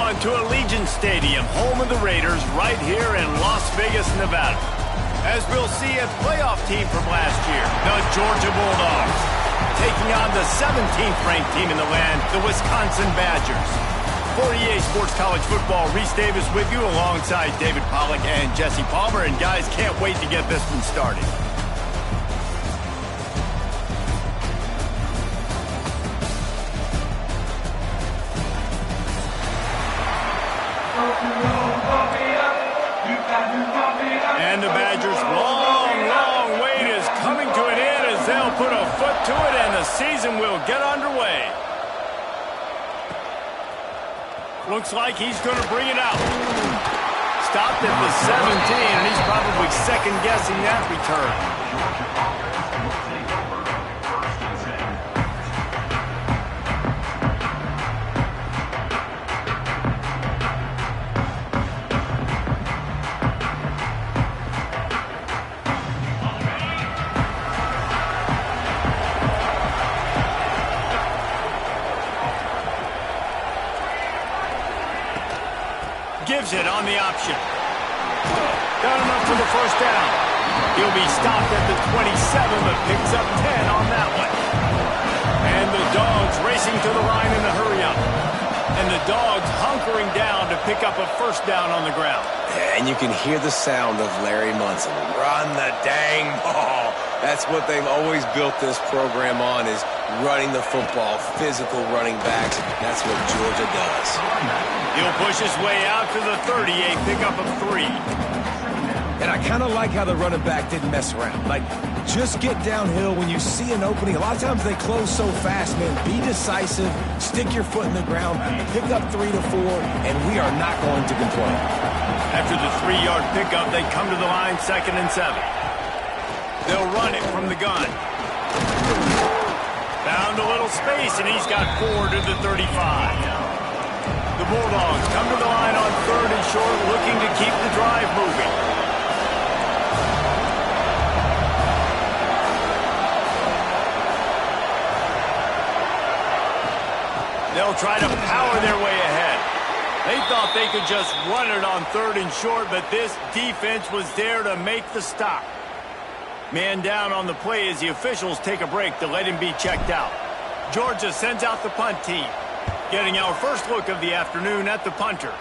one to Allegiant Stadium, home of the Raiders, right here in Las Vegas, Nevada. As we'll see a playoff team from last year, the Georgia Bulldogs, taking on the 17th ranked team in the land, the Wisconsin Badgers. For EA Sports College Football, Reese Davis with you alongside David Pollack and Jesse Palmer. And guys, can't wait to get this one started. And the Badgers' long wait is coming to an end as they'll put a foot to it and the season will get underway. Looks like he's going to bring it out. Stopped at the 17, and he's probably second-guessing that return. Gives it on the option. Got him up for the first down. He'll be stopped at the 27, but picks up 10 on that one. And the Dogs racing to the line in the hurry-up. And the Dogs hunkering down to pick up a first down on the ground. And you can hear the sound of Larry Munson. Run the dang ball. That's what they've always built this program on, is running the football, physical running backs. That's what Georgia does. He'll push his way out to the 38, pickup of 3. And I kind of like how the running back didn't mess around. Like, just get downhill when you see an opening. A lot of times they close so fast, man. Be decisive, stick your foot in the ground, pick up 3 to 4, and we are not going to complain. After the 3-yard pickup, they come to the line, 2nd and 7. They'll run it from the gun. Found a little space, and he's got 4 to the 35. The Bulldogs come to the line on 3rd and short, looking to keep the drive moving. They'll try to power their way ahead. They thought they could just run it on 3rd and short, but this defense was there to make the stop. Man down on the play as the officials take a break to let him be checked out. Georgia sends out the punt team, getting our first look of the afternoon at the punter.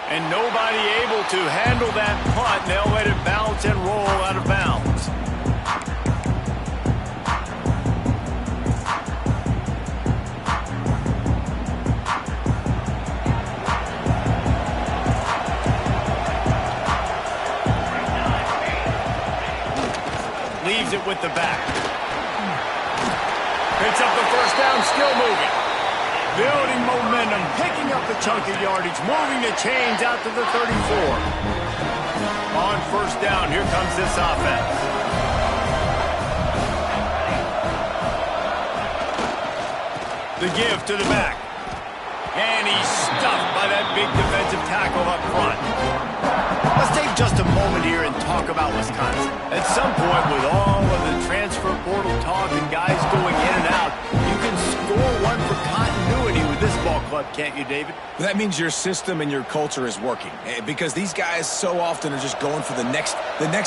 And nobody able to handle that punt. They'll let it bounce and roll out of bounds. Leaves it with the back. Picks up the first down, still moving. Building momentum, picking up the chunk of yardage, moving the chains out to the 34. On first down, here comes this offense. The give to the back. And he's stuffed by that big defensive tackle up front. Let's take just a moment here and talk about Wisconsin. At some point, with all of the transfer portal talk and guys going in and out, you can score one for continuity with this ball club, can't you, David? That means your system and your culture is working, because these guys so often are just going for the next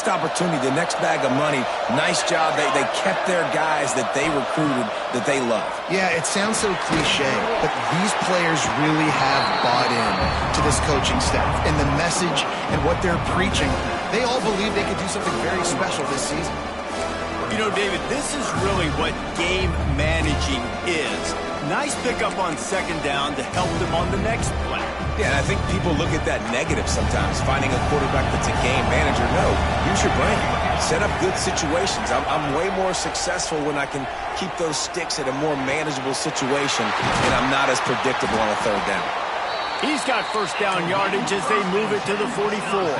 opportunity, the next bag of money. Nice job. They kept their guys that they recruited, that they love. Yeah, it sounds so cliche, but these players really have bought in to this coaching staff and the message and what they're preaching. They all believe they could do something very special this season. You know, David, this is really what game managing is. Nice pickup on 2nd down to help them on the next play. Yeah, and I think people look at that negative sometimes, finding a quarterback that's a game manager. No, use your brain. Set up good situations. I'm way more successful when I can keep those sticks at a more manageable situation, and I'm not as predictable on a 3rd down. He's got first down yardage as they move it to the 44.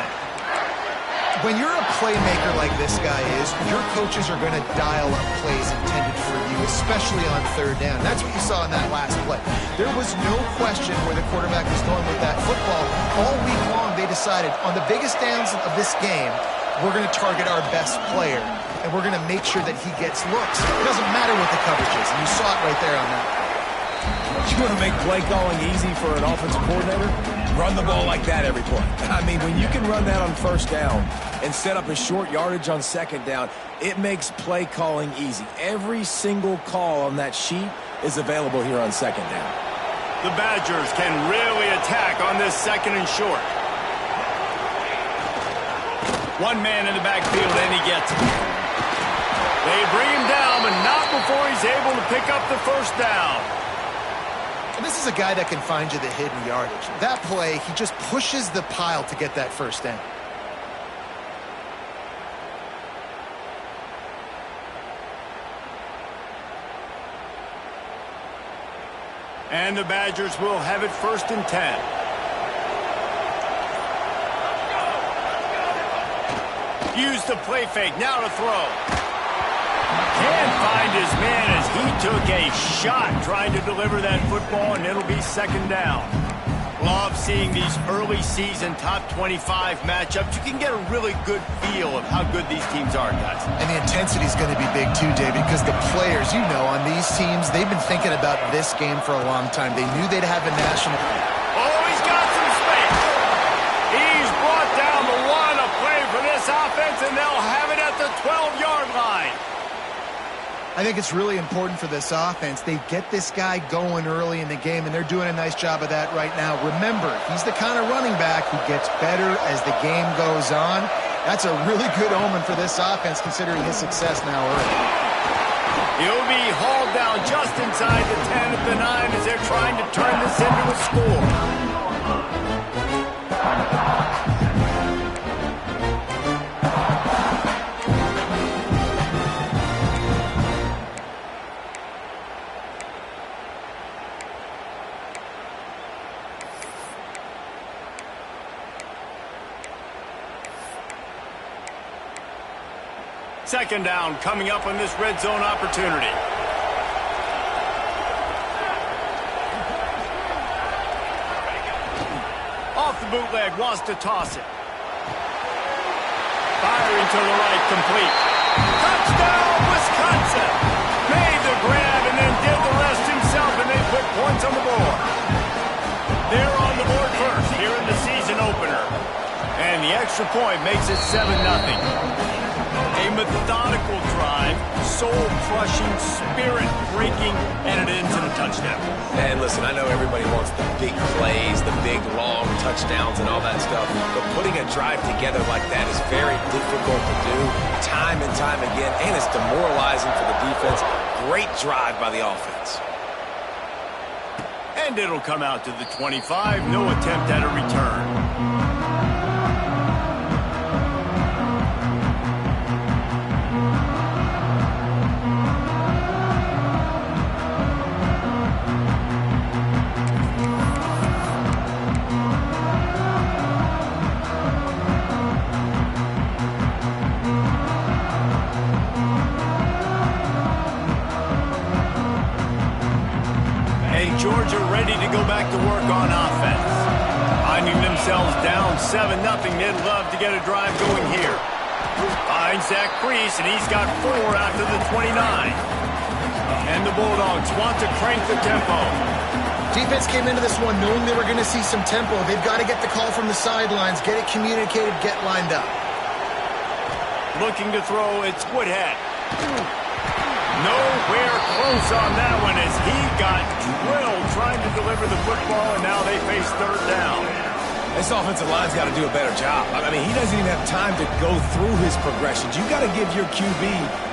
When you're a playmaker like this guy is, your coaches are going to dial up plays intended for you, especially on 3rd down. That's what you saw in that last play. There was no question where the quarterback was going with that football. All week long, they decided on the biggest downs of this game, we're going to target our best player, and we're going to make sure that he gets looks. It doesn't matter what the coverage is, and you saw it right there on that. You want to make play calling easy for an offensive coordinator? Run the ball like that every play. I mean, when you can run that on first down and set up a short yardage on second down, it makes play calling easy. Every single call on that sheet is available here on second down. The Badgers can really attack on this second and short. One man in the backfield, and he gets it. They bring him down, but not before he's able to pick up the first down. And this is a guy that can find you the hidden yardage. That play, he just pushes the pile to get that first down. And the Badgers will have it 1st and 10. Use the play fake, now to throw. Can't find his man as he took a shot trying to deliver that football, and it'll be second down. Love seeing these early season top 25 matchups. You can get a really good feel of how good these teams are, guys. And the intensity is going to be big too, David, because the players, you know, on these teams, they've been thinking about this game for a long time. They knew they'd have a national... Oh, he's got some space. He's brought down the one, a play for this offense, and they'll have it at the 12-yard line. I think it's really important for this offense. They get this guy going early in the game, and they're doing a nice job of that right now. Remember, he's the kind of running back who gets better as the game goes on. That's a really good omen for this offense, considering his success now early. He'll be hauled down just inside the 10 at the 9 as they're trying to turn this into a score. Second down coming up on this red zone opportunity. Off the bootleg, wants to toss it. Firing to the right, complete. Touchdown, Wisconsin! Made the grab and then did the rest himself, and they put points on the board. They're on the board first here in the season opener. And the extra point makes it 7-0. A methodical drive, soul-crushing, spirit-breaking, and it ends in a touchdown. And listen, I know everybody wants the big plays, the big, long touchdowns and all that stuff, but putting a drive together like that is very difficult to do time and time again, and it's demoralizing for the defense. Great drive by the offense. And it'll come out to the 25, no attempt at a return. Georgia ready to go back to work on offense. Finding themselves down 7-0, they'd love to get a drive going here. Finds Zach Priest, and he's got 4 after the 29. And the Bulldogs want to crank the tempo. Defense came into this one knowing they were going to see some tempo. They've got to get the call from the sidelines, get it communicated, get lined up. Looking to throw, it's Woodhead. Nowhere close on that one as he got drilled trying to deliver the football, and now they face third down. This offensive line's got to do a better job. I mean, he doesn't even have time to go through his progressions. You got to give your QB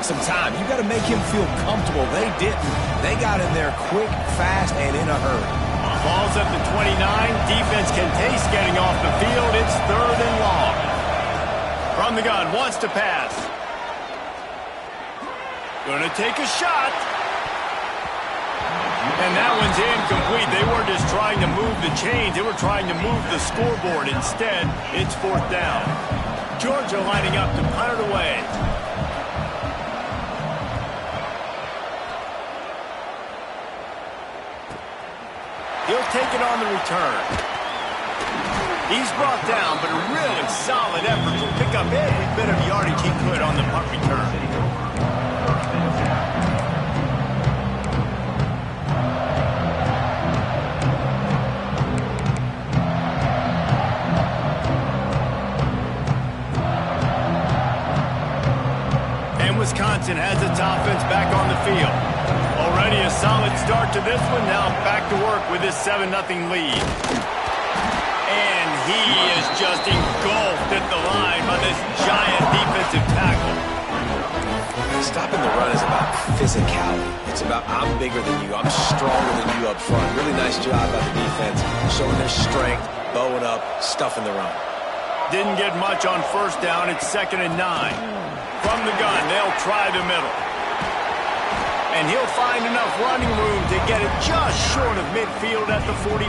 some time. You got to make him feel comfortable. They didn't. They got in there quick, fast, and in a hurry. Ball's at the 29. Defense can taste getting off the field. It's third and long. From the gun, wants to pass. Gonna take a shot. And that one's incomplete. They weren't just trying to move the chains. They were trying to move the scoreboard. Instead, it's fourth down. Georgia lining up to punt it away. He'll take it on the return. He's brought down, but a really solid effort to pick up every bit of yardage he could on the punt return. Johnson has its offense back on the field. Already a solid start to this one. Now back to work with this 7-0 lead. And he is just engulfed at the line by this giant defensive tackle. Stopping the run is about physicality. It's about I'm bigger than you. I'm stronger than you up front. Really nice job by the defense, showing their strength, bowing up, stuffing the run. Didn't get much on first down. It's 2nd and 9. From the gun, they'll try the middle. And he'll find enough running room to get it just short of midfield at the 49.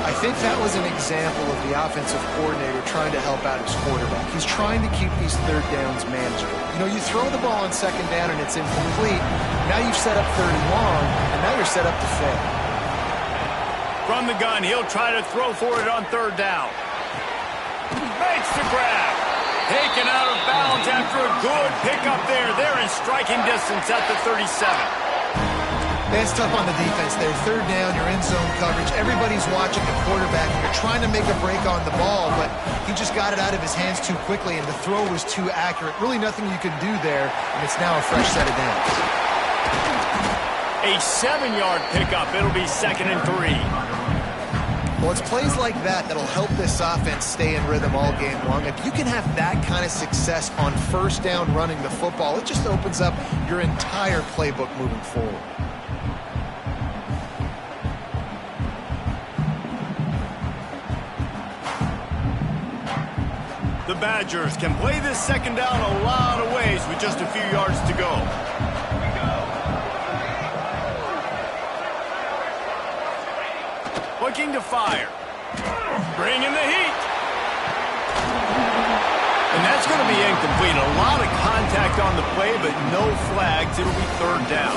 I think that was an example of the offensive coordinator trying to help out his quarterback. He's trying to keep these third downs manageable. You know, you throw the ball on 2nd down and it's incomplete. Now you've set up 3rd and long, and now you're set up to fail. From the gun, he'll try to throw for it on 3rd down. Makes the grab. Taken out of bounds after a good pickup there. They're in striking distance at the 37. That's tough on the defense there. 3rd down, you're in zone coverage. Everybody's watching the quarterback, and you're trying to make a break on the ball, but he just got it out of his hands too quickly, and the throw was too accurate. Really nothing you could do there, and it's now a fresh set of downs. A 7-yard pickup. It'll be 2nd and 3. Well, it's plays like that that'll help this offense stay in rhythm all game long. If you can have that kind of success on 1st down running the football, it just opens up your entire playbook moving forward. The Badgers can play this 2nd down a lot of ways with just a few yards to go. Looking to fire. Bringing the heat. And that's going to be incomplete. A lot of contact on the play, but no flags. It'll be 3rd down.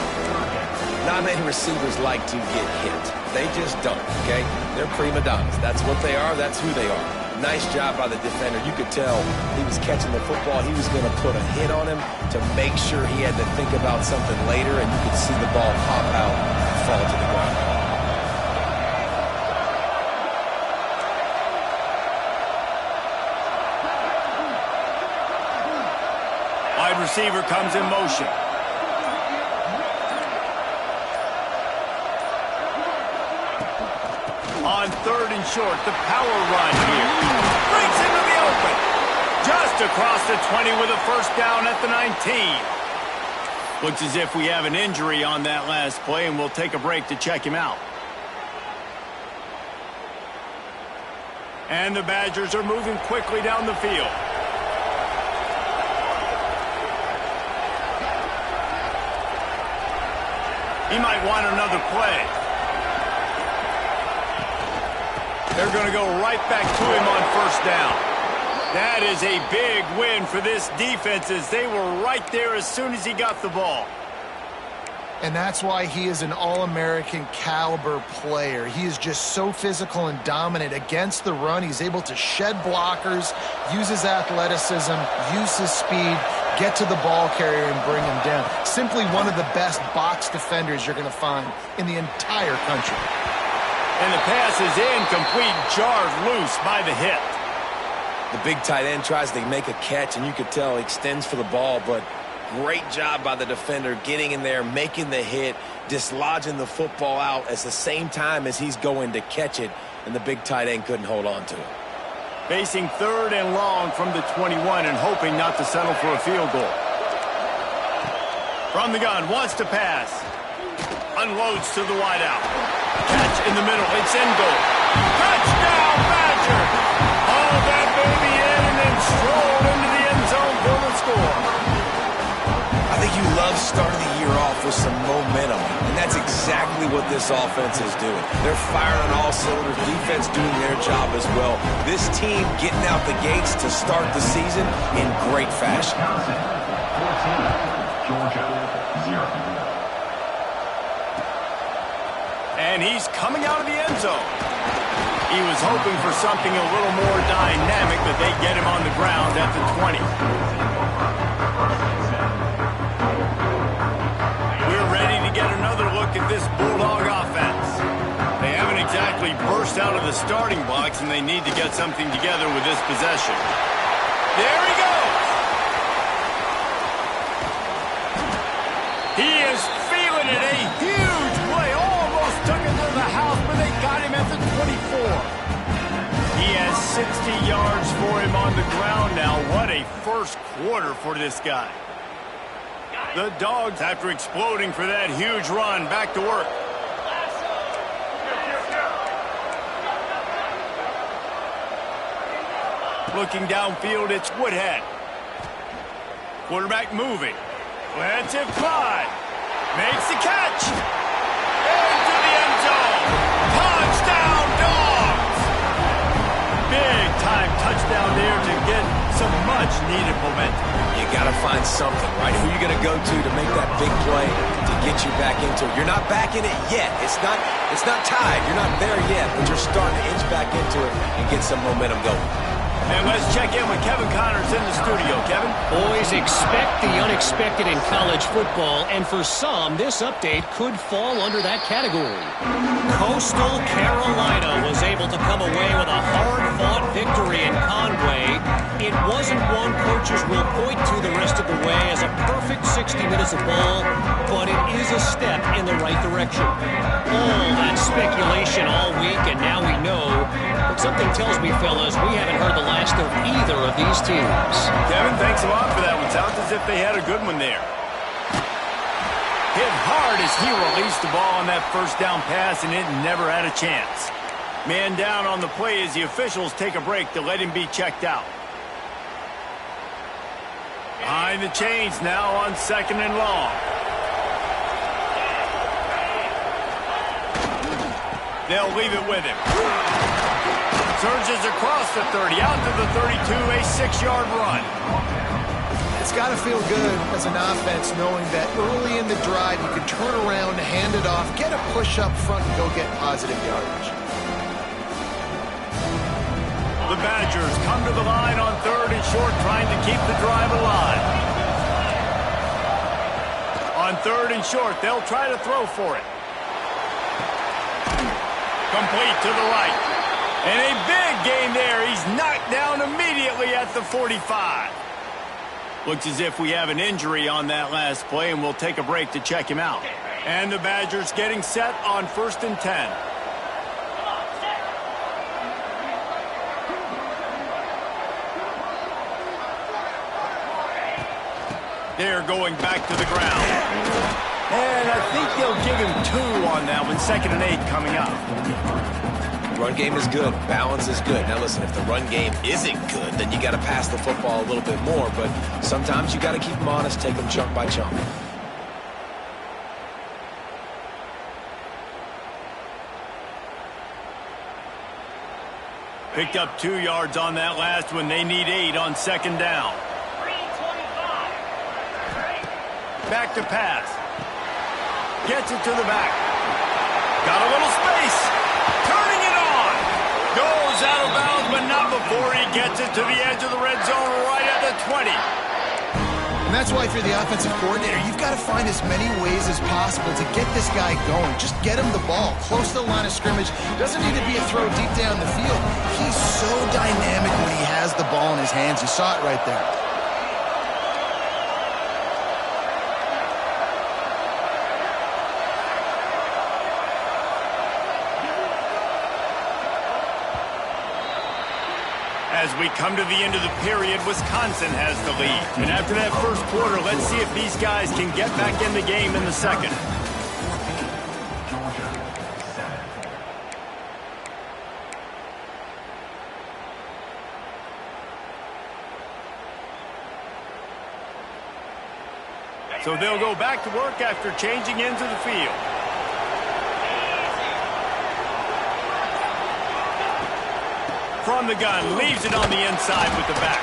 Not many receivers like to get hit. They just don't, okay? They're prima donnas. That's what they are. That's who they are. Nice job by the defender. You could tell he was catching the football. He was going to put a hit on him to make sure he had to think about something later, and you could see the ball pop out and fall to the ground. Wide receiver comes in motion. On 3rd and short, the power run here. Breaks into the open. Just across the 20 with a 1st down at the 19. Looks as if we have an injury on that last play, and we'll take a break to check him out. And the Badgers are moving quickly down the field. He might want another play. They're going to go right back to him on 1st down. That is a big win for this defense, as they were right there as soon as he got the ball. And that's why he is an All-American caliber player. He is just so physical and dominant against the run. He's able to shed blockers, use his athleticism, use his speed, get to the ball carrier and bring him down. Simply one of the best box defenders you're going to find in the entire country. And the pass is incomplete, jarred loose by the hit. The big tight end tries to make a catch, and you could tell he extends for the ball, but great job by the defender getting in there, making the hit, dislodging the football out at the same time as he's going to catch it, and the big tight end couldn't hold on to it. Facing 3rd and long from the 21 and hoping not to settle for a field goal. From the gun, wants to pass. Unloads to the wideout. Catch in the middle. It's in goal. Touchdown, Badger! Haul that baby in and then stroll into the end zone for the score. I think you love starting the year off with some momentum, and that's exactly what this offense is doing. They're firing on all cylinders, defense doing their job as well. This team getting out the gates to start the season in great fashion. Georgia, 0. And he's coming out of the end zone. He was hoping for something a little more dynamic, but they get him on the ground at the 20. We're ready to get another look at this Bulldog offense. They haven't exactly burst out of the starting blocks, and they need to get something together with this possession. There he goes! they got him at the 24. He has 60 yards for him on the ground now. What a first quarter for this guy. The Dogs, after exploding for that huge run, back to work. Looking downfield, it's Woodhead. Quarterback moving. Lets it fly. Makes the catch. Into the end zone. Touchdown, Dogs! Big time touchdown there to get some much needed momentum. You got to find something, right? Who are you going to go to make that big play to get you back into it? You're not back in it yet. It's not tied. You're not there yet, but you're starting to inch back into it and get some momentum going. And let's check in with Kevin Connors in the studio. Kevin? Boys, expect the unexpected in college football, and for some, this update could fall under that category. Coastal Carolina was able to come away with a hard-fought victory in Conway. It wasn't one coaches will point to the rest of the way as a perfect 60 minutes of ball, but it is a step in the right direction. All that speculation all week, and now we know. But something tells me, fellas, we haven't heard the last of either of these teams. Kevin, thanks a lot for that one. Sounds as if they had a good one there. Hit hard as he released the ball on that first down pass, and it never had a chance. Man down on the play as the officials take a break to let him be checked out. Behind the chains now on 2nd and long. They'll leave it with him. Surges across the 30, out to the 32, a 6-yard run. It's got to feel good as an offense knowing that early in the drive you can turn around, hand it off, get a push up front, and go get positive yardage. The Badgers come to the line on 3rd and short, trying to keep the drive alive. On 3rd and short, they'll try to throw for it. Complete to the right. And a big gain there. He's knocked down immediately at the 45. Looks as if we have an injury on that last play, and we'll take a break to check him out. And the Badgers getting set on 1st and 10. They're going back to the ground. And I think they'll give him 2 on that one. 2nd and 8 coming up. Run game is good. Balance is good. Now listen, if the run game isn't good, then you got to pass the football a little bit more. But sometimes you got to keep them honest, take them chunk by chunk. Picked up 2 yards on that last one. They need 8 on 2nd down. Back to pass. Gets it to the back. Got a little space. Turning it on. Goes out of bounds, but not before he gets it to the edge of the red zone right at the 20. And that's why if you're the offensive coordinator, you've got to find as many ways as possible to get this guy going. Just get him the ball close to the line of scrimmage. Doesn't need to be a throw deep down the field. He's so dynamic when he has the ball in his hands. You saw it right there. As we come to the end of the period, Wisconsin has the lead. And after that first quarter, let's see if these guys can get back in the game in the second. So they'll go back to work after changing into the field. From the gun, leaves it on the inside with the back.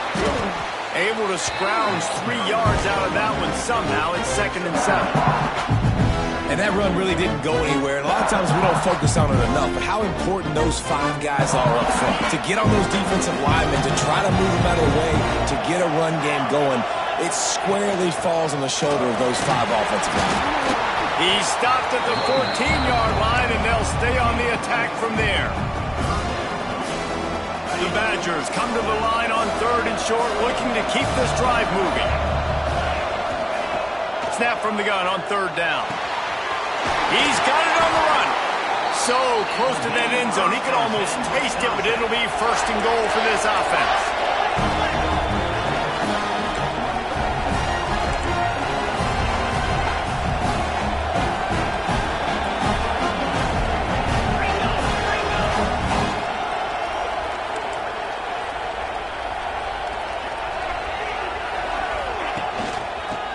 Able to scrounge 3 yards out of that one somehow. It's 2nd and 7. And that run really didn't go anywhere. And a lot of times we don't focus on it enough, but how important those 5 guys are up front. To get on those defensive linemen, to try to move them out of the way, to get a run game going, it squarely falls on the shoulder of those 5 offensive linemen. He's stopped at the 14-yard line, and they'll stay on the attack from there. The Badgers come to the line on 3rd and short, looking to keep this drive moving. Snap from the gun on 3rd down. He's got it on the run. so close to that end zone. He could almost taste it, but it'll be first and goal for this offense.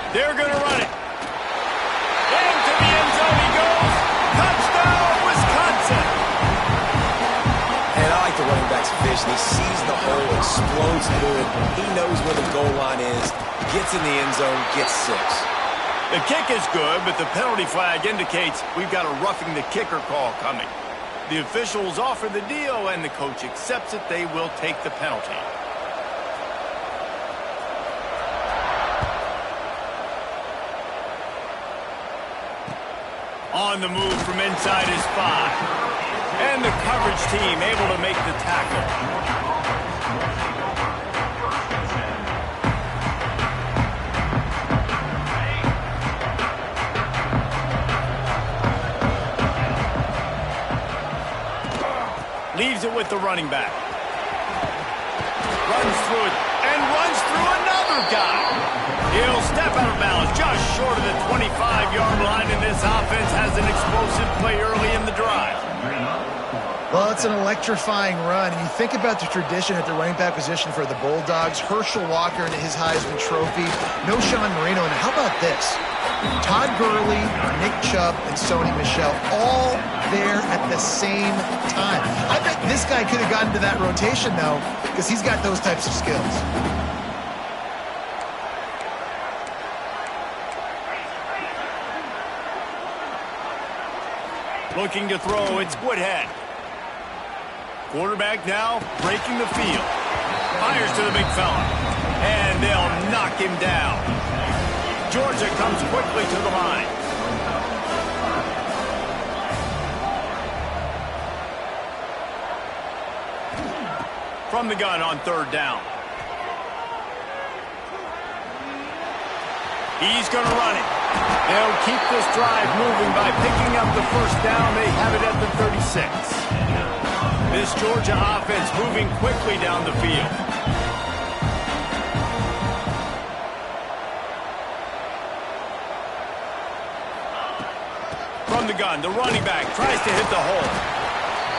They're going to run it. Into the end zone he goes. Touchdown, Wisconsin. And I like the running back's vision. He sees the hole, explodes through it. He knows where the goal line is, gets in the end zone, gets 6. The kick is good, but the penalty flag indicates we've got a roughing the kicker call coming. The officials offer the deal, and the coach accepts it. They will take the penalty. On the move from inside his 5. And the coverage team able to make the tackle. Leaves it with the running back. Runs through it and runs through another guy. He'll step out of bounds just short of the 25-yard line, and this offense has an explosive play early in the drive. Well, it's an electrifying run. And you think about the tradition at the running back position for the Bulldogs. Herschel Walker and his Heisman Trophy. No Sean Marino. And how about this? Todd Gurley, Nick Chubb, and Sony Michel all there at the same time. I bet this guy could have gotten to that rotation, though, because he's got those types of skills. Looking to throw, it's Woodhead. Quarterback now breaking the field. Fires to the big fella. And they'll knock him down. Georgia comes quickly to the line. From the gun on 3rd down. He's going to run it. They'll keep this drive moving by picking up the first down. They have it at the 36. This Georgia offense moving quickly down the field. From the gun, the running back tries to hit the hole.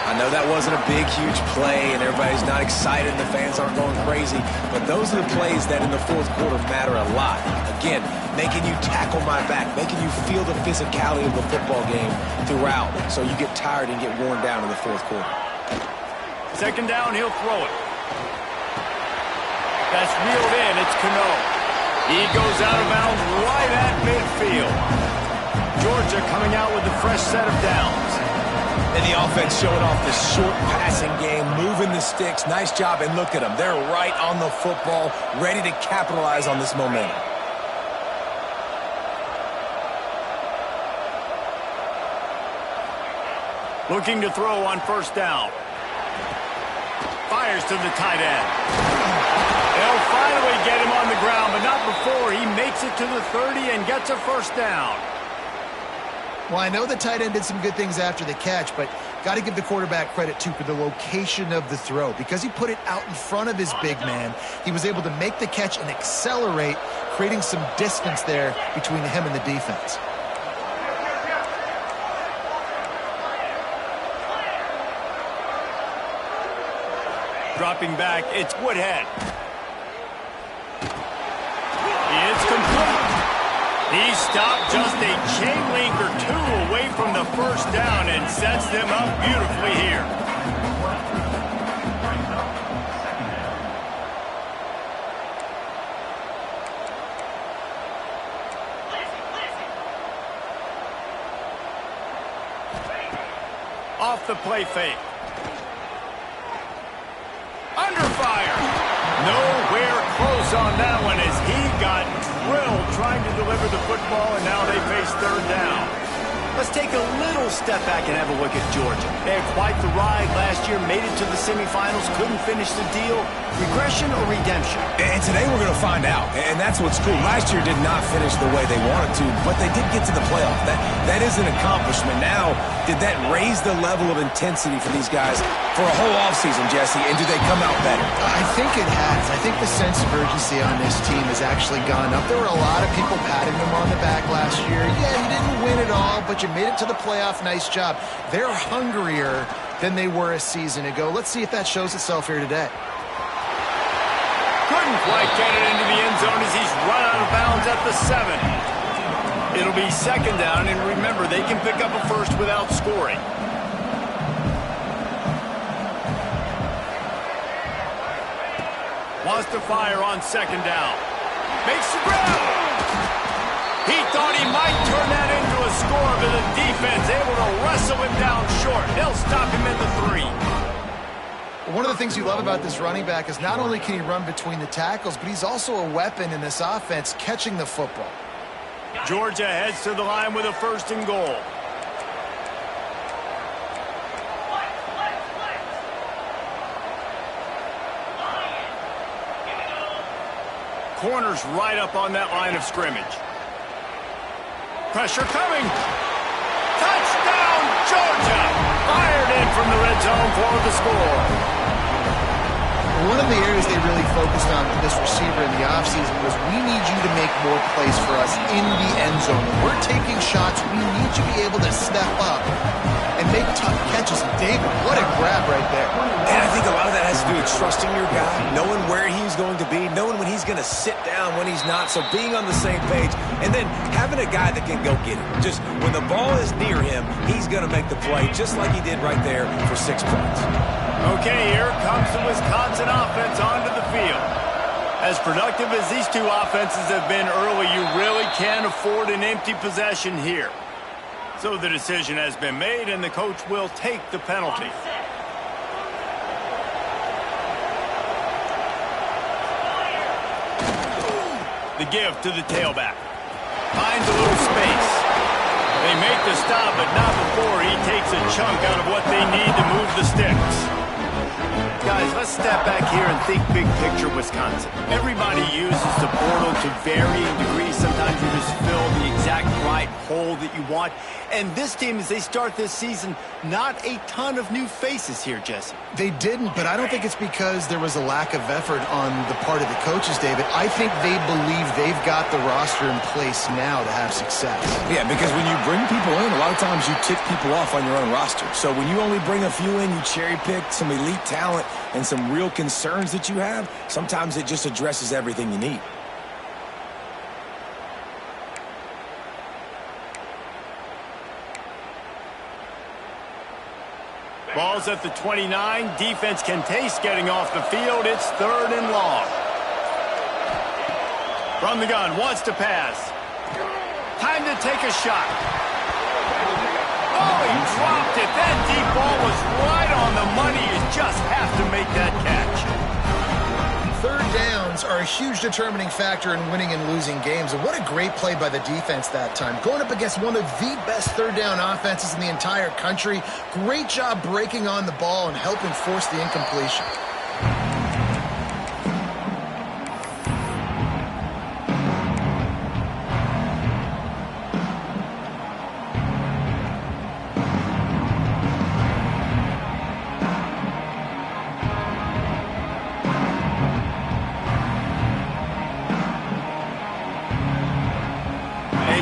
I know that wasn't a big, huge play, and everybody's not excited, and the fans aren't going crazy, but those are the plays that in the 4th quarter matter a lot. Again, making you tackle my back, making you feel the physicality of the football game throughout, so you get tired and get worn down in the 4th quarter. 2nd down, he'll throw it. That's reeled in, it's Cano. He goes out of bounds right at midfield. Georgia coming out with a fresh set of downs. And the offense showing off the short passing game, moving the sticks. Nice job, and look at them. They're right on the football, ready to capitalize on this momentum. Looking to throw on 1st down. Fires to the tight end. They'll finally get him on the ground, but not before he makes it to the 30 and gets a 1st down. Well, I know the tight end did some good things after the catch, but got to give the quarterback credit, too, for the location of the throw. Because he put it out in front of his big man, he was able to make the catch and accelerate, creating some distance there between him and the defense. Dropping back, it's Woodhead. It's complete. He stopped just a chain link or 2 away from the 1st down and sets them up beautifully here. Off the play fake. Under fire. Nowhere close on that one as he got drilled trying to deliver the football, and now they face 3rd down. Let's take a little step back and have a look at Georgia. They had quite the ride last year, made it to the semifinals, couldn't finish the deal. Regression or redemption? And today we're going to find out, and that's what's cool. Last year did not finish the way they wanted to, but they did get to the playoff. That is an accomplishment. Now Did that raise the level of intensity for these guys for a whole offseason, Jesse, and do they come out better? I think it has. I think the sense of urgency on this team has actually gone up. There were a lot of people patting them on the back last year. Yeah, you didn't win it all, but you made it to the playoff. Nice job. They're hungrier than they were a season ago. Let's see if that shows itself here today. Couldn't quite get it into the end zone as he's run out of bounds at the 7. It'll be second down, and remember, they can pick up a first without scoring. Wants to fire on second down. Makes the grab. He thought he might turn that into a score, but the defense able to wrestle him down short. They'll stop him at the 3. One of the things you love about this running back is not only can he run between the tackles, but he's also a weapon in this offense catching the football. Georgia heads to the line with a 1st and goal. Corners right up on that line of scrimmage. Pressure coming. Touchdown, Georgia! Fired in from the red zone for the score. One of the areas they really focused on with this receiver in the offseason was we need you to make more plays for us in the end zone. When we're taking shots, we need you to be able to step up and make tough catches. And David, what a grab right there. And I think a lot of that has to do with trusting your guy, knowing where he's going to be, knowing when he's going to sit down, when he's not. So being on the same page, and then having a guy that can go get it. Just when the ball is near him, he's going to make the play, just like he did right there for 6 points. Okay, here comes the Wisconsin offense onto the field. As productive as these two offenses have been early, you really can't afford an empty possession here. So the decision has been made, and the coach will take the penalty. The give to the tailback. Finds a little space. They make the stop, but not before he takes a chunk out of what they need to move the sticks. Guys, let's step back here and think big picture Wisconsin. Everybody uses the portal to varying degrees. Sometimes you just fill the exact right hole that you want. And this team, as they start this season, not a ton of new faces here, Jesse. They didn't, but I don't think it's because there was a lack of effort on the part of the coaches, David. I think they believe they've got the roster in place now to have success. Yeah, because when you bring people in, a lot of times you tick people off on your own roster. So when you only bring a few in, you cherry pick some elite talent and some real concerns that you have, sometimes it just addresses everything you need. Ball's at the 29. Defense can taste getting off the field. It's 3rd and long. From the gun, wants to pass. Time to take a shot. Oh, he dropped it. That deep ball was right on the money. You just have to make that catch. 3rd downs are a huge determining factor in winning and losing games. And what a great play by the defense that time. Going up against one of the best 3rd down offenses in the entire country. Great job breaking on the ball and helping force the incompletion.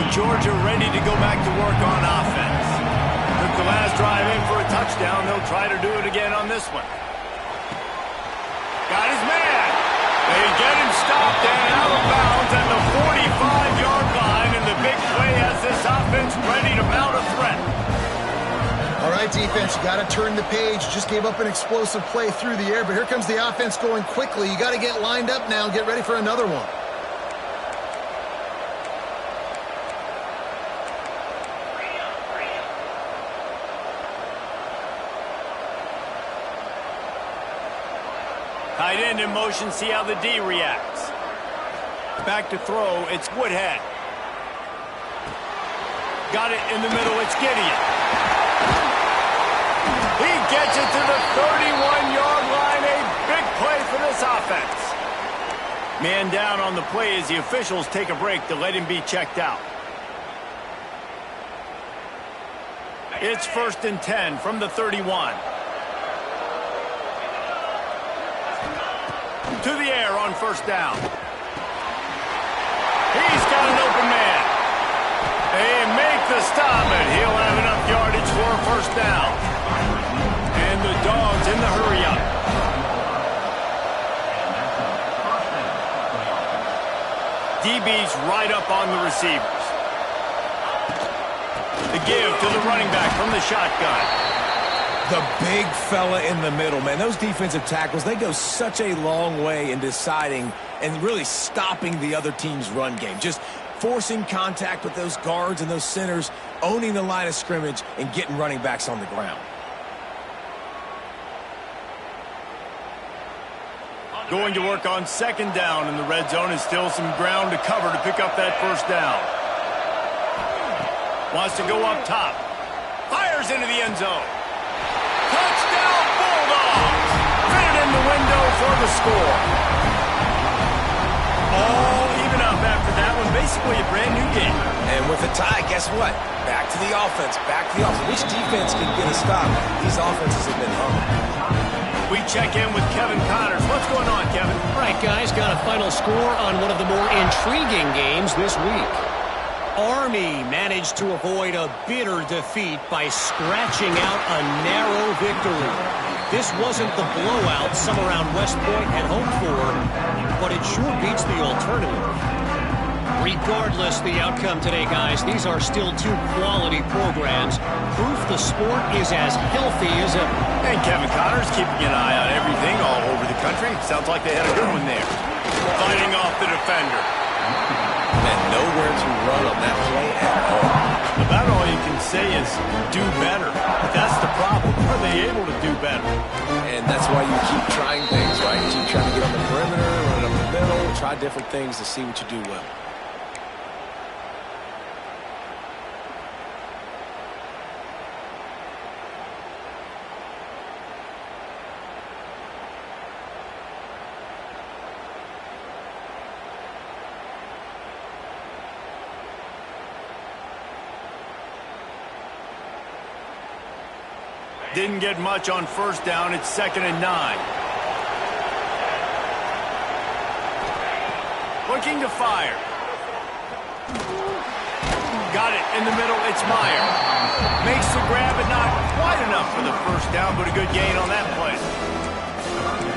Georgia ready to go back to work on offense. Took the last drive in for a touchdown. They'll try to do it again on this one. Got his man. They get him stopped and out of bounds at the 45-yard line, and the big play has this offense ready to mount a threat. All right, defense, you got to turn the page. Just gave up an explosive play through the air, but here comes the offense going quickly. You got to get lined up now and get ready for another one. Tight end in motion, see how the D reacts. Back to throw, it's Woodhead. Got it in the middle, it's Gideon. He gets it to the 31-yard line, a big play for this offense. Man down on the play as the officials take a break to let him be checked out. It's 1st and 10 from the 31. To the air on 1st down. He's got an open man. They make the stop, and he'll have enough yardage for a 1st down. And the Dogs in the hurry-up. DB's right up on the receivers. The give to the running back from the shotgun. The big fella in the middle, man. Those defensive tackles, they go such a long way in deciding and really stopping the other team's run game. Just forcing contact with those guards and those centers, owning the line of scrimmage, and getting running backs on the ground. Going to work on 2nd down in the red zone, and still some ground to cover to pick up that 1st down. Wants to go up top. Fires into the end zone. Touchdown, Bulldogs! Fitted in the window for the score. All even up after that one. Basically a brand new game. And with a tie, guess what? Back to the offense. Back to the offense. Which defense can get a stop? These offenses have been humming. We check in with Kevin Connors. What's going on, Kevin? All right, guys, got a final score on one of the more intriguing games this week. Army managed to avoid a bitter defeat by scratching out a narrow victory. This wasn't the blowout some around West Point had hoped for, but it sure beats the alternative. Regardless the outcome today, guys, these are still two quality programs. Proof the sport is as healthy as ever. And Kevin Connors keeping an eye on everything all over the country. Sounds like they had a good one there. Fighting off the defender. And nowhere to run on that play at all. About all you can say is do better. But that's the problem. Are they able to do better? And that's why you keep trying things, right? You keep trying to get on the perimeter, run it up the middle, try different things to see what you do well. Didn't get much on 1st down. It's 2nd and 9. Looking to fire. Got it in the middle. It's Meyer. Makes the grab, but not quite enough for the 1st down, but a good gain on that play.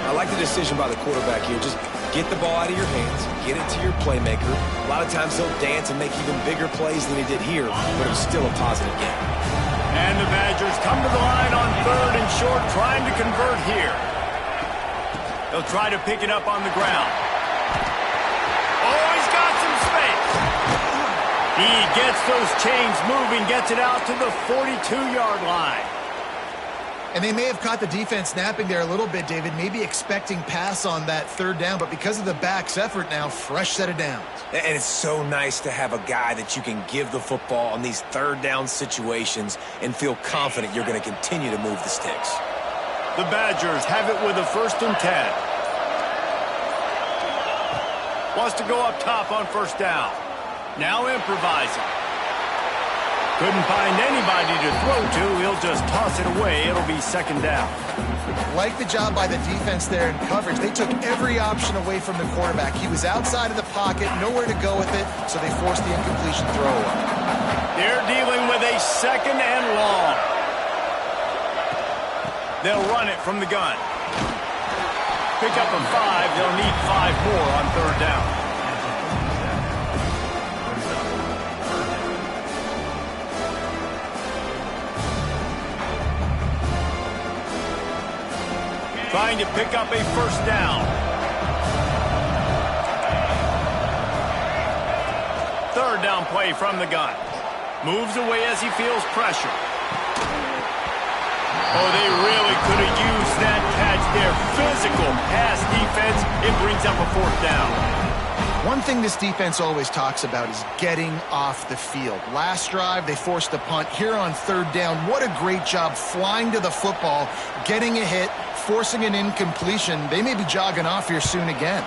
I like the decision by the quarterback here. Just get the ball out of your hands, get it to your playmaker. A lot of times he'll dance and make even bigger plays than he did here, but it was still a positive game. And the Badgers come to the line on 3rd and short, trying to convert here. They'll try to pick it up on the ground. Oh, he's got some space. He gets those chains moving, gets it out to the 42-yard line. And they may have caught the defense napping there a little bit, David, maybe expecting pass on that 3rd down, but because of the back's effort now, fresh set of downs. And it's so nice to have a guy that you can give the football on these 3rd down situations and feel confident you're going to continue to move the sticks. The Badgers have it with a 1st and 10. Wants to go up top on 1st down. Now improvising. Couldn't find anybody to throw to. He'll just toss it away. It'll be 2nd down. Like the job by the defense there in coverage. They took every option away from the quarterback. He was outside of the pocket, nowhere to go with it, so they forced the incompletion throw away. They're dealing with a 2nd and long. They'll run it from the gun. Pick up a 5. They'll need 5 more on 3rd down. Trying to pick up a 1st down. 3rd down play from the gun. Moves away as he feels pressure. Oh, they really could have used that catch there. Physical pass defense. It brings up a 4th down. One thing this defense always talks about is getting off the field. Last drive, they forced a punt. Here on 3rd down, what a great job flying to the football, getting a hit, forcing an incompletion. They may be jogging off here soon again.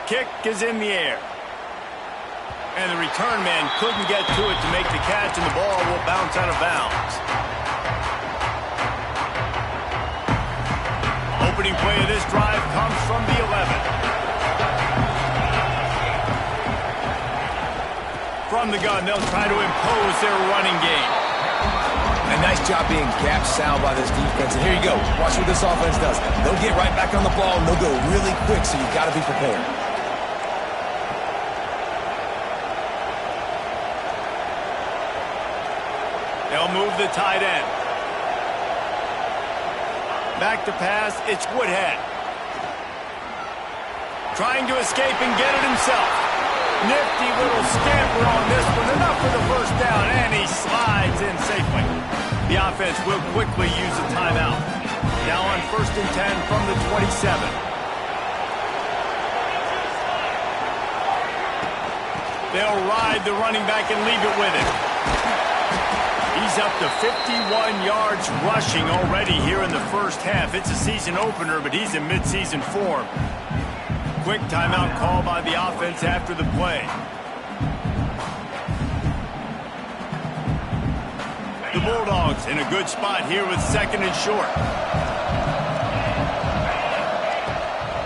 Kick is in the air. And the return man couldn't get to it to make the catch, and the ball will bounce out of bounds. Opening play of this drive comes from the 11. From the gun, they'll try to impose their running game. A nice job being gap sound by this defense. And here you go. Watch what this offense does. They'll get right back on the ball, and they'll go really quick, so you've got to be prepared. They'll move the tight end. Back to pass, it's Woodhead. Trying to escape and get it himself. Nifty little scamper on this one. Enough for the first down, and he slides in safely. The offense will quickly use a timeout. Now on 1st and 10 from the 27. They'll ride the running back and leave it with him. He's up to 51 yards rushing already here in the first half. It's a season opener, but he's in midseason form. Quick timeout call by the offense after the play. The Bulldogs in a good spot here with 2nd and short.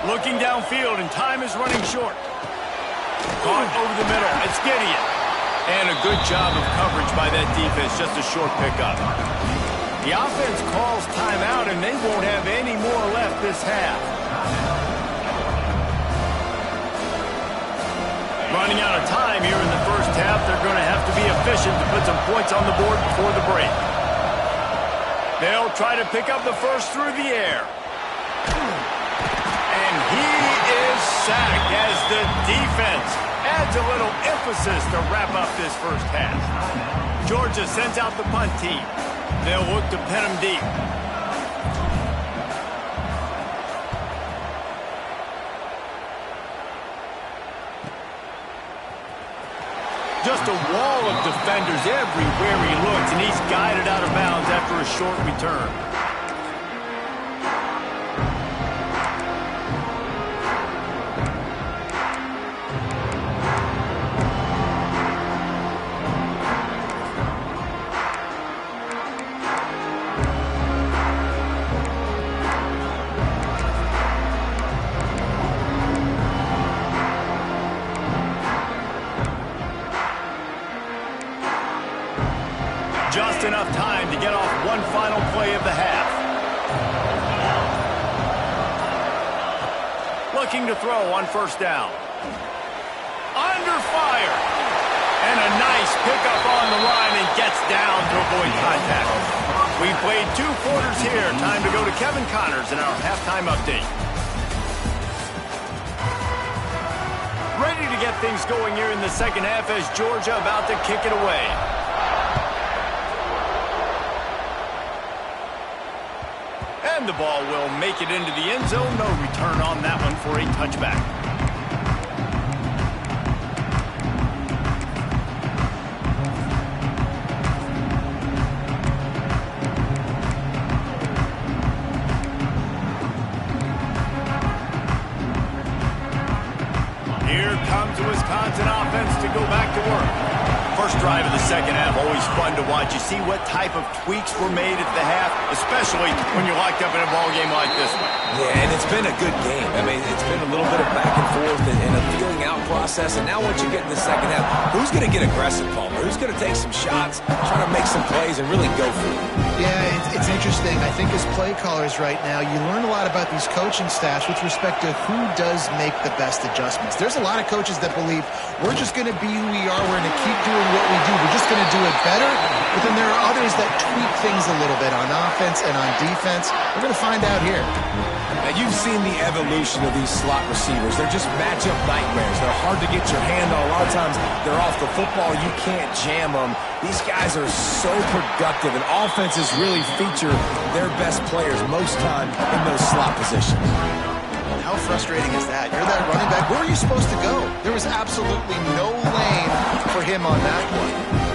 Looking downfield, and time is running short. Caught over the middle. It's Gideon. And a good job of coverage by that defense, just a short pickup. The offense calls timeout, and they won't have any more left this half. Running out of time here in the first half, they're going to have to be efficient to put some points on the board before the break. They'll try to pick up the first through the air. And he is sacked as the defense adds a little emphasis to wrap up this first half. Georgia sends out the punt team. They'll look to pin him deep. Just a wall of defenders everywhere he looks, and he's guided out of bounds after a short return. Just enough time to get off one final play of the half. Looking to throw on 1st down. Under fire. And a nice pickup on the line, and gets down to avoid contact. We've played 2 quarters here. Time to go to Kevin Connors in our halftime update. Ready to get things going here in the second half as Georgia about to kick it away. And the ball will make it into the end zone. No return on that one for a touchback. Here comes the Wisconsin offense to go back to work. First drive of the second half, always fun to watch. You see what type of tweaks were made at the half, especially when you're locked up in a ball game like this one. Yeah, and it's been a good game. I mean, it's been a little bit of back and forth and a feeling out process. And now once you get in the second half, who's going to get aggressive, Palmer? Who's going to take some shots, try to make some plays, and really go for it? Yeah, it's interesting. I think as play callers right now, you learn a lot about these coaching staffs with respect to who does make the best adjustments. There's a lot of coaches that believe we're just going to be who we are. We're going to keep doing what we do. We're just going to do it better. But then there are others that tweak things a little bit on offense and on defense. We're going to find out here. Now, you've seen the evolution of these slot receivers. They're just matchup nightmares. They're hard to get your hand on. A lot of times they're off the football. You can't jam them. These guys are so productive, and offenses really feature their best players most time in those slot positions. How frustrating is that? You're that running back. Where were you supposed to go? There was absolutely no lane for him on that one.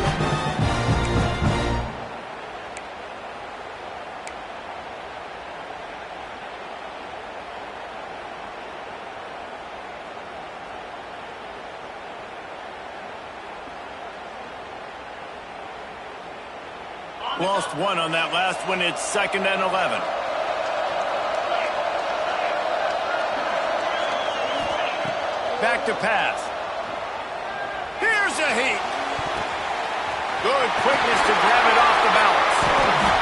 Lost one on that last one. It's 2nd and 11. Back to pass. Here's a heat. Good quickness to grab it off the balance.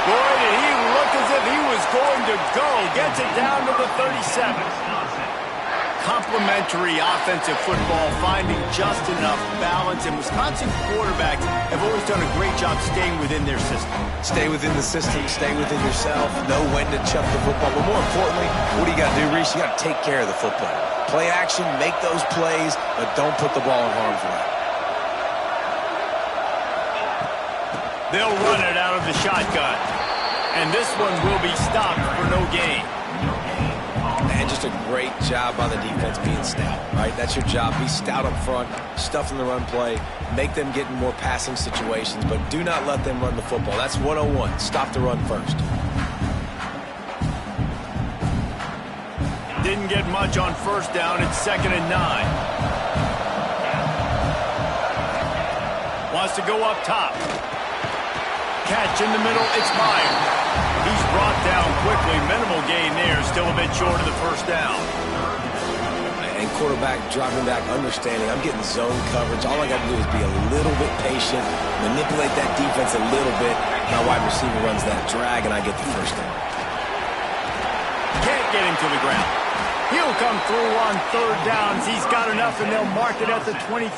Boy, did he look as if he was going to go. Gets it down to the 37. Complementary offensive football, finding just enough balance, and Wisconsin quarterbacks have always done a great job staying within their system. Stay within the system, stay within yourself, know when to chuck the football. But more importantly, what do you got to do, Reese? You got to take care of the football. Play action, make those plays, but don't put the ball in harm's way. They'll run it out of the shotgun. And this one will be stopped for no gain. And just a great job by the defense being stout, right? That's your job. Be stout up front, stuff in the run play, make them get in more passing situations, but do not let them run the football. That's 101. Stop the run first. Didn't get much on 1st down. It's 2nd and 9. Wants to go up top. Catch in the middle. It's Meyer. He's brought down quickly. Minimal gain there. Still a bit short of the 1st down. And quarterback dropping back, understanding I'm getting zone coverage. All I got to do is be a little bit patient, manipulate that defense a little bit. My wide receiver runs that drag, and I get the 1st down. Can't get him to the ground. He'll come through on 3rd downs. He's got enough, and they'll mark it at the 23.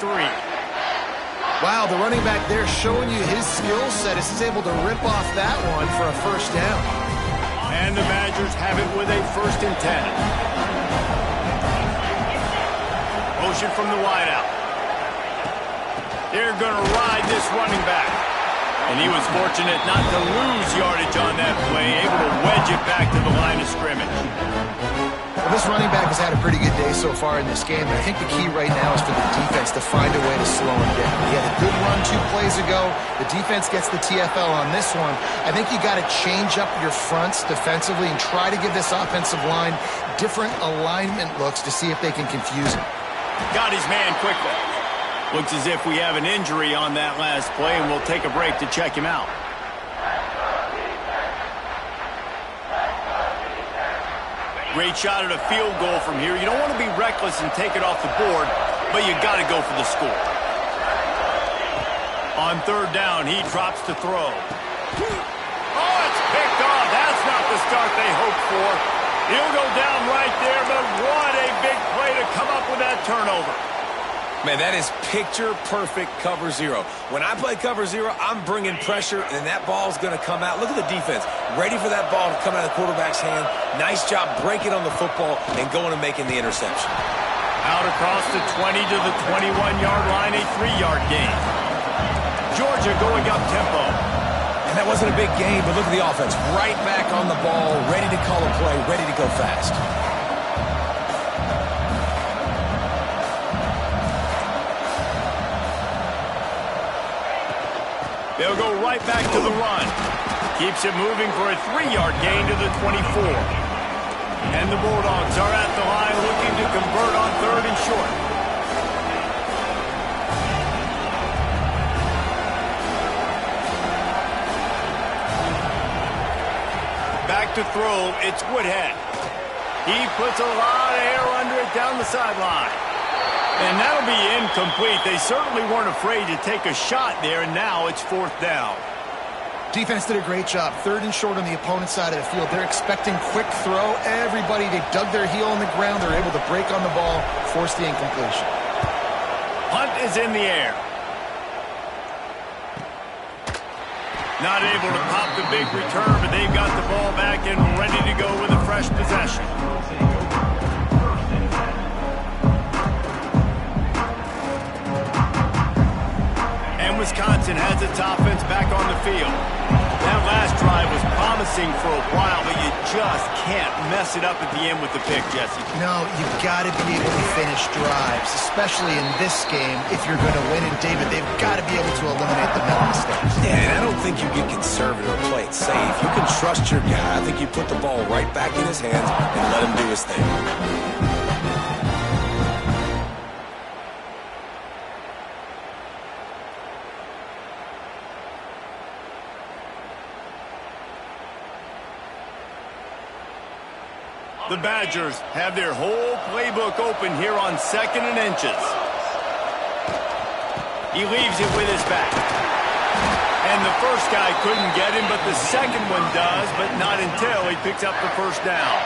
Wow, the running back there showing you his skill set as he's able to rip off that one for a 1st down. And the Badgers have it with a 1st and 10. Motion from the wideout. They're going to ride this running back. And he was fortunate not to lose yardage on that play, able to wedge it back to the line of scrimmage. Well, this running back has had a pretty good day so far in this game, and I think the key right now is for the defense to find a way to slow him down. He had a good run 2 plays ago. The defense gets the TFL on this one. I think you got to change up your fronts defensively and try to give this offensive line different alignment looks to see if they can confuse him. Got his man quickly. Looks as if we have an injury on that last play, and we'll take a break to check him out. Great shot at a field goal from here. You don't want to be reckless and take it off the board, but you got to go for the score. On 3rd down, he drops to throw. Oh, it's picked off. That's not the start they hoped for. He'll go down right there, but what a big play to come up with that turnover. Man, that is picture-perfect cover 0. When I play cover 0, I'm bringing pressure, and that ball's going to come out. Look at the defense. Ready for that ball to come out of the quarterback's hand. Nice job breaking on the football and going and making the interception. Out across the 20 to the 21-yard line, a 3-yard gain. Georgia going up tempo. And that wasn't a big gain, but look at the offense. Right back on the ball, ready to call a play, ready to go fast. They'll go right back to the run. Keeps it moving for a 3-yard gain to the 24. And the Bulldogs are at the line looking to convert on 3rd and short. Back to throw, it's Woodhead. He puts a lot of air under it down the sideline. And that'll be incomplete. They certainly weren't afraid to take a shot there, and now it's 4th down. Defense did a great job. 3rd and short on the opponent's side of the field. They're expecting quick throw. Everybody, they dug their heel in the ground. They're able to break on the ball, force the incompletion. Hunt is in the air. Not able to pop the big return, but they've got the ball back and ready to go with a fresh possession. Wisconsin has its offense back on the field. That last drive was promising for a while, but you just can't mess it up at the end with the pick, Jesse. No, you've got to be able to finish drives, especially in this game. If you're going to win it, David, they've got to be able to eliminate the mental mistakes. Yeah, and I don't think you get conservative or play it safe. You can trust your guy. I think you put the ball right back in his hands and let him do his thing. The Badgers have their whole playbook open here on 2nd and inches. He leaves it with his back. And the first guy couldn't get him, but the second one does, but not until he picks up the first down.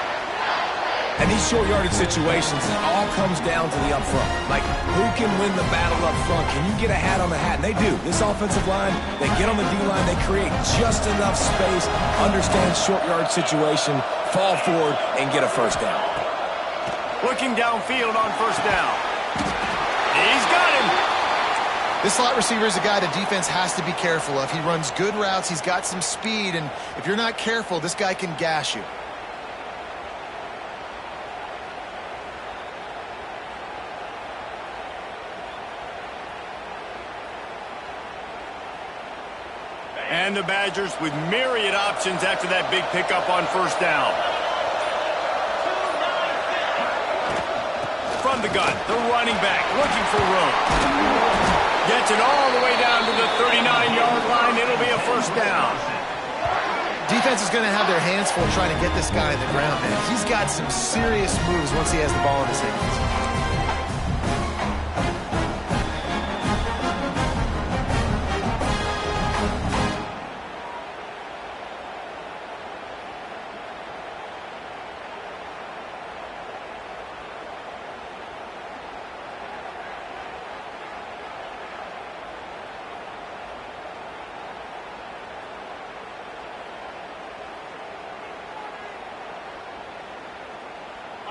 And these short yardage situations, it all comes down to the up front. Like, who can win the battle up front? Can you get a hat on the hat? And they do. This offensive line, they get on the D-line, they create just enough space, understand short yard situation, fall forward, and get a first down. Looking downfield on first down. He's got him. This slot receiver is a guy the defense has to be careful of. He runs good routes. He's got some speed, and if you're not careful, this guy can gash you. And the Badgers with myriad options after that big pickup on first down. From the gun, the running back looking for room. Gets it all the way down to the 39-yard line. It'll be a first down. Defense is going to have their hands full trying to get this guy in the ground, man. He's got some serious moves once he has the ball in his hands.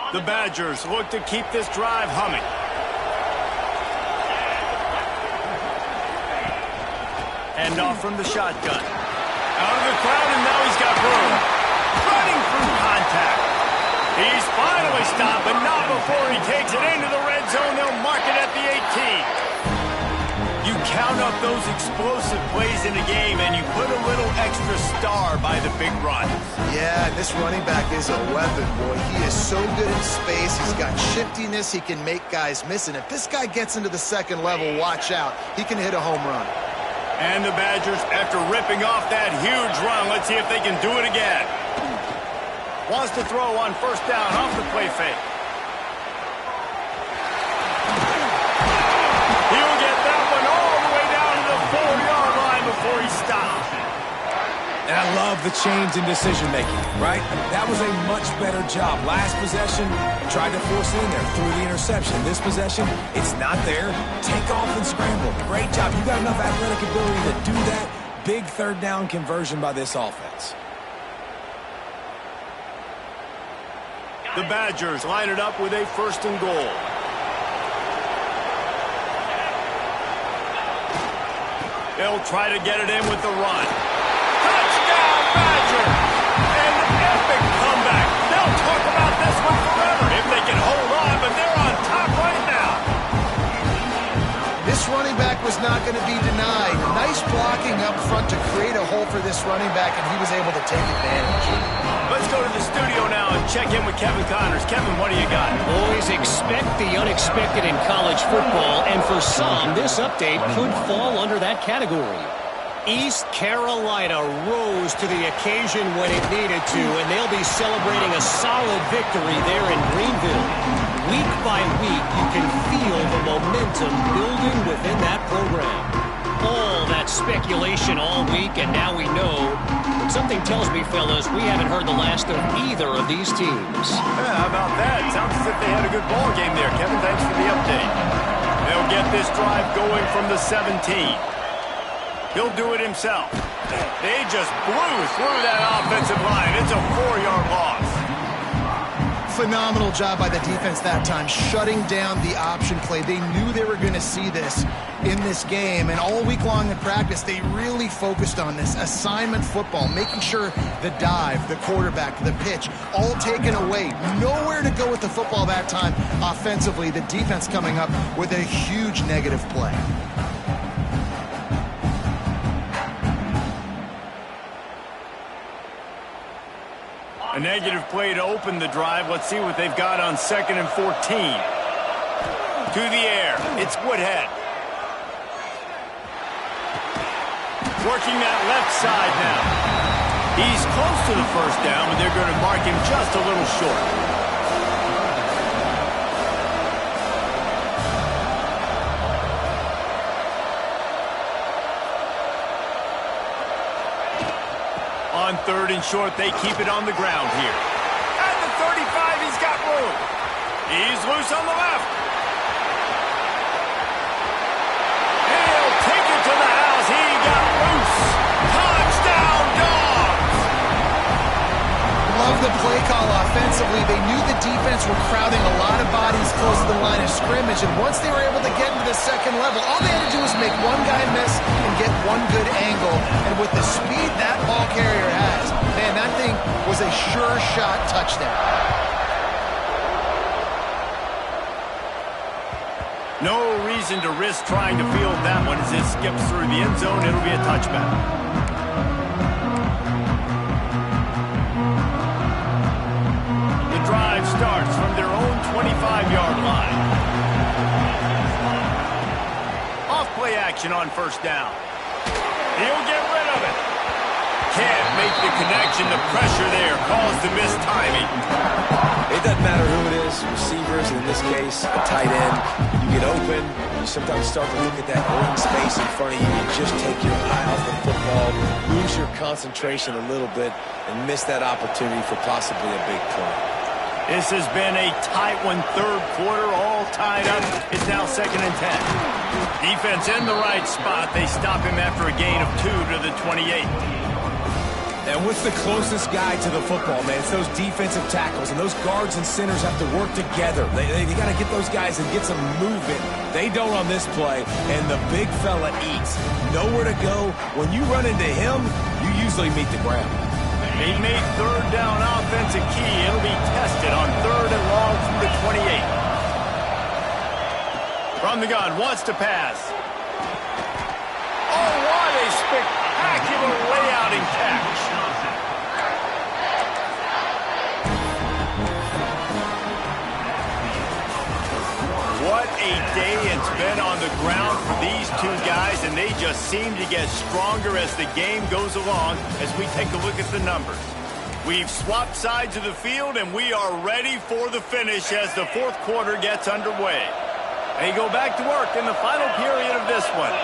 The Badgers look to keep this drive humming. Hand off from the shotgun. Out of the crowd, and now he's got room. Running through contact. He's finally stopped, but not before he takes it into the red zone. They'll mark it at the 18. You count up those explosive plays in a game, and you put a little extra star by the big run. Yeah, this running back is a weapon, boy. He is so good in space. He's got shiftiness. He can make guys miss. And if this guy gets into the second level, watch out. He can hit a home run. And the Badgers, after ripping off that huge run, let's see if they can do it again. Wants to throw on first down off the play fake. He'll get that one all the way down to the 4-yard line before he stops. And I love the change in decision-making, right? That was a much better job. Last possession, tried to force it in there, threw the interception. This possession, it's not there. Take off and scramble. Great job. You got enough athletic ability to do that. Big third down conversion by this offense. The Badgers line it up with a first and goal. They'll try to get it in with the run. Touchdown, Badgers! An epic comeback. They'll talk about this one forever if they can hold on, but they're on top right now. This running back was not going to be denied. Nice blocking up front to create a hole for this running back, and he was able to take advantage. Let's go to the studio now and check in with Kevin Connors. Kevin, what do you got? Boys, expect the unexpected in college football, and for some, this update could fall under that category. East Carolina rose to the occasion when it needed to, and they'll be celebrating a solid victory there in Greenville. Week by week, you can feel the momentum building within that program. All that speculation all week, and now we know. But something tells me, fellas, we haven't heard the last of either of these teams. Yeah, how about that? Sounds as if they had a good ball game there. Kevin, thanks for the update. They'll get this drive going from the 17. He'll do it himself. They just blew through that offensive line. It's a 4-yard loss. Phenomenal job by the defense that time, shutting down the option play. They knew they were going to see this in this game, and all week long in practice, they really focused on this assignment football, making sure the dive, the quarterback, the pitch, all taken away. Nowhere to go with the football that time offensively. The defense coming up with a huge negative play. A negative play to open the drive. Let's see what they've got on 2nd and 14. To the air. It's Woodhead. Working that left side now. He's close to the first down, but they're going to mark him just a little short. 3rd and short, they keep it on the ground here. At the 35, he's got room. He's loose on the left. He'll take it to the house. He got loose. Touchdown, Dogs! Love the play call offensively. They knew the defense were crowding a lot of bodies close to the line of scrimmage, and once they were able to get into the second level, all they had to do was make one guy miss and get one good angle. And with the speed that ball carrier has, man, that thing was a sure shot touchdown. No reason to risk trying to field that one as it skips through the end zone. It'll be a touchback. The drive starts from their own 25-yard line. Off play action on 1st down. He'll get rid of it. Can't make the connection. The pressure there caused the missed timing. It doesn't matter who it is, receivers, in this case, a tight end. You get open, you sometimes start to look at that open space in front of you. You just take your eye off the football, lose your concentration a little bit, and miss that opportunity for possibly a big play. This has been a tight one, 3rd quarter, all tied up. It's now 2nd and 10. Defense in the right spot. They stop him after a gain of 2 to the 28. And what's the closest guy to the football, man? It's those defensive tackles, and those guards and centers have to work together. They got to get those guys and get some movement. They don't on this play, and the big fella eats. Nowhere to go. When you run into him, you usually meet the ground. They made 3rd down offense a key. It'll be tested on 3rd and long from the 28. From the gun, wants to pass. Oh, what a spectacular layout and catch. What a day it's been on the ground for these two guys, and they just seem to get stronger as the game goes along as we take a look at the numbers. We've swapped sides of the field, and we are ready for the finish as the 4th quarter gets underway. They go back to work in the final period of this one.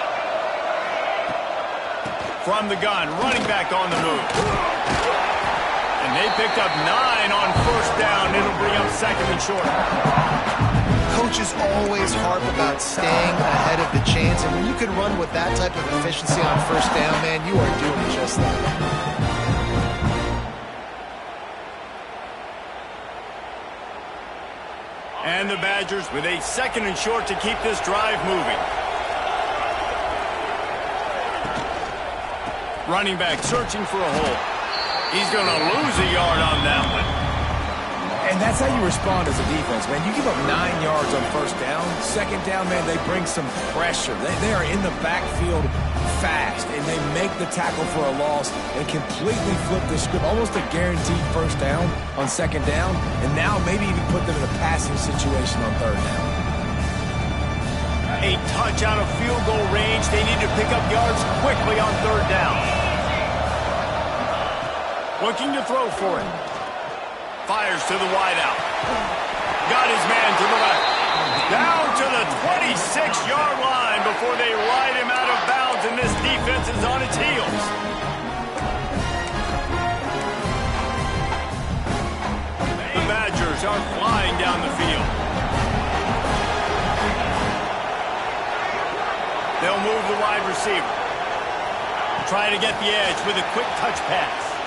From the gun, running back on the move. And they picked up 9 on 1st down. It'll bring up 2nd and short. Coaches always harp about staying ahead of the chains, and when you can run with that type of efficiency on 1st down, man, you are doing just that. And the Badgers with a 2nd and short to keep this drive moving. Running back searching for a hole. He's going to lose a yard on that one. And that's how you respond as a defense, man. You give up 9 yards on 1st down. 2nd down, man, they bring some pressure. They are in the backfield fast, and they make the tackle for a loss and completely flip the script. Almost a guaranteed 1st down on 2nd down, and now maybe even put them in a passing situation on 3rd down. A touch out of field goal range. They need to pick up yards quickly on 3rd down. Looking to throw for it. Fires to the wideout. Got his man to the left. Down to the 26-yard line before they ride him out of bounds, and this defense is on its heels. The Badgers are flying down the field. They'll move the wide receiver. Try to get the edge with a quick touch pass.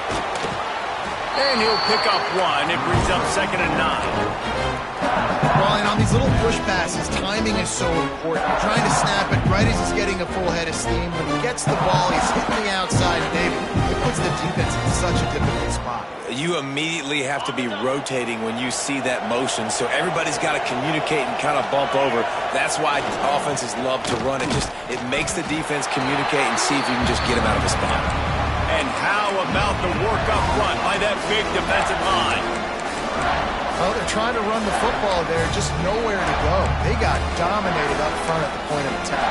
And he'll pick up 1. It brings up 2nd and 9. Well, and on these little push passes, timing is so important. You're trying to snap it right as he's getting a full head of steam. When he gets the ball, he's hitting the outside. David, it puts the defense in such a difficult spot. You immediately have to be rotating when you see that motion, so everybody's got to communicate and kind of bump over. That's why offenses love to run. It makes the defense communicate and see if you can just get him out of a spot. And how about the work up front by that big defensive line? Well, they're trying to run the football there, just nowhere to go. They got dominated up front at the point of attack.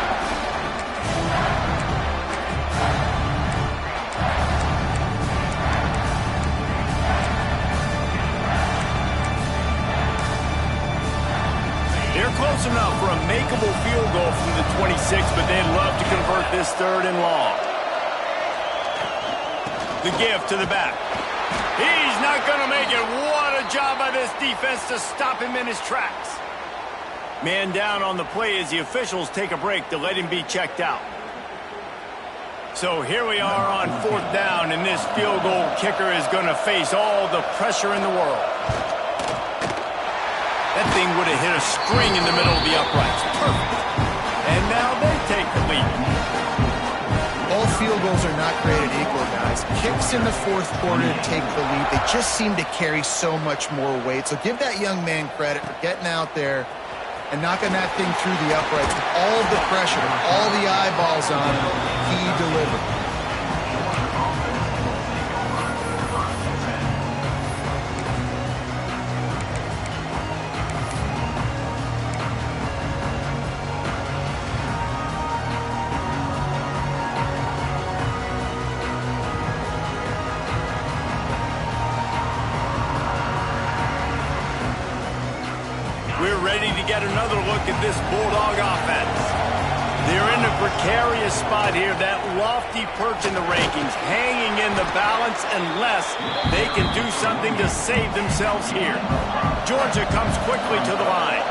They're close enough for a makeable field goal from the 26, but they'd love to convert this 3rd and long. The give to the back. He's not going to make it. What a job by this defense to stop him in his tracks. Man down on the play as the officials take a break to let him be checked out. So here we are on 4th down, and this field goal kicker is going to face all the pressure in the world. That thing would have hit a string in the middle of the uprights. Perfect. And now they take the lead. All field goals are not created equal, guys. Kicks in the 4th quarter to take the lead. They just seem to carry so much more weight. So give that young man credit for getting out there and knocking that thing through the uprights with all of the pressure, all the eyeballs on him. He delivered. We're ready to get another look at this Bulldog offense. They're in a precarious spot here, that lofty perch in the rankings, hanging in the balance unless they can do something to save themselves here. Georgia comes quickly to the line.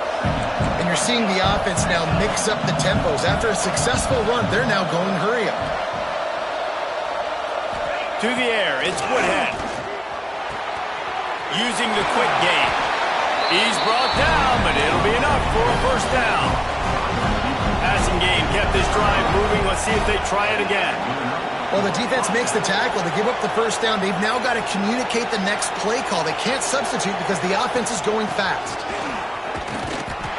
And you're seeing the offense now mix up the tempos. After a successful run, they're now going hurry up. To the air, it's Woodhead. Using the quick game. He's brought down, but it'll be enough for a first down. Passing game kept this drive moving. Let's see if they try it again. Well, the defense makes the tackle. They give up the first down. They've now got to communicate the next play call. They can't substitute because the offense is going fast.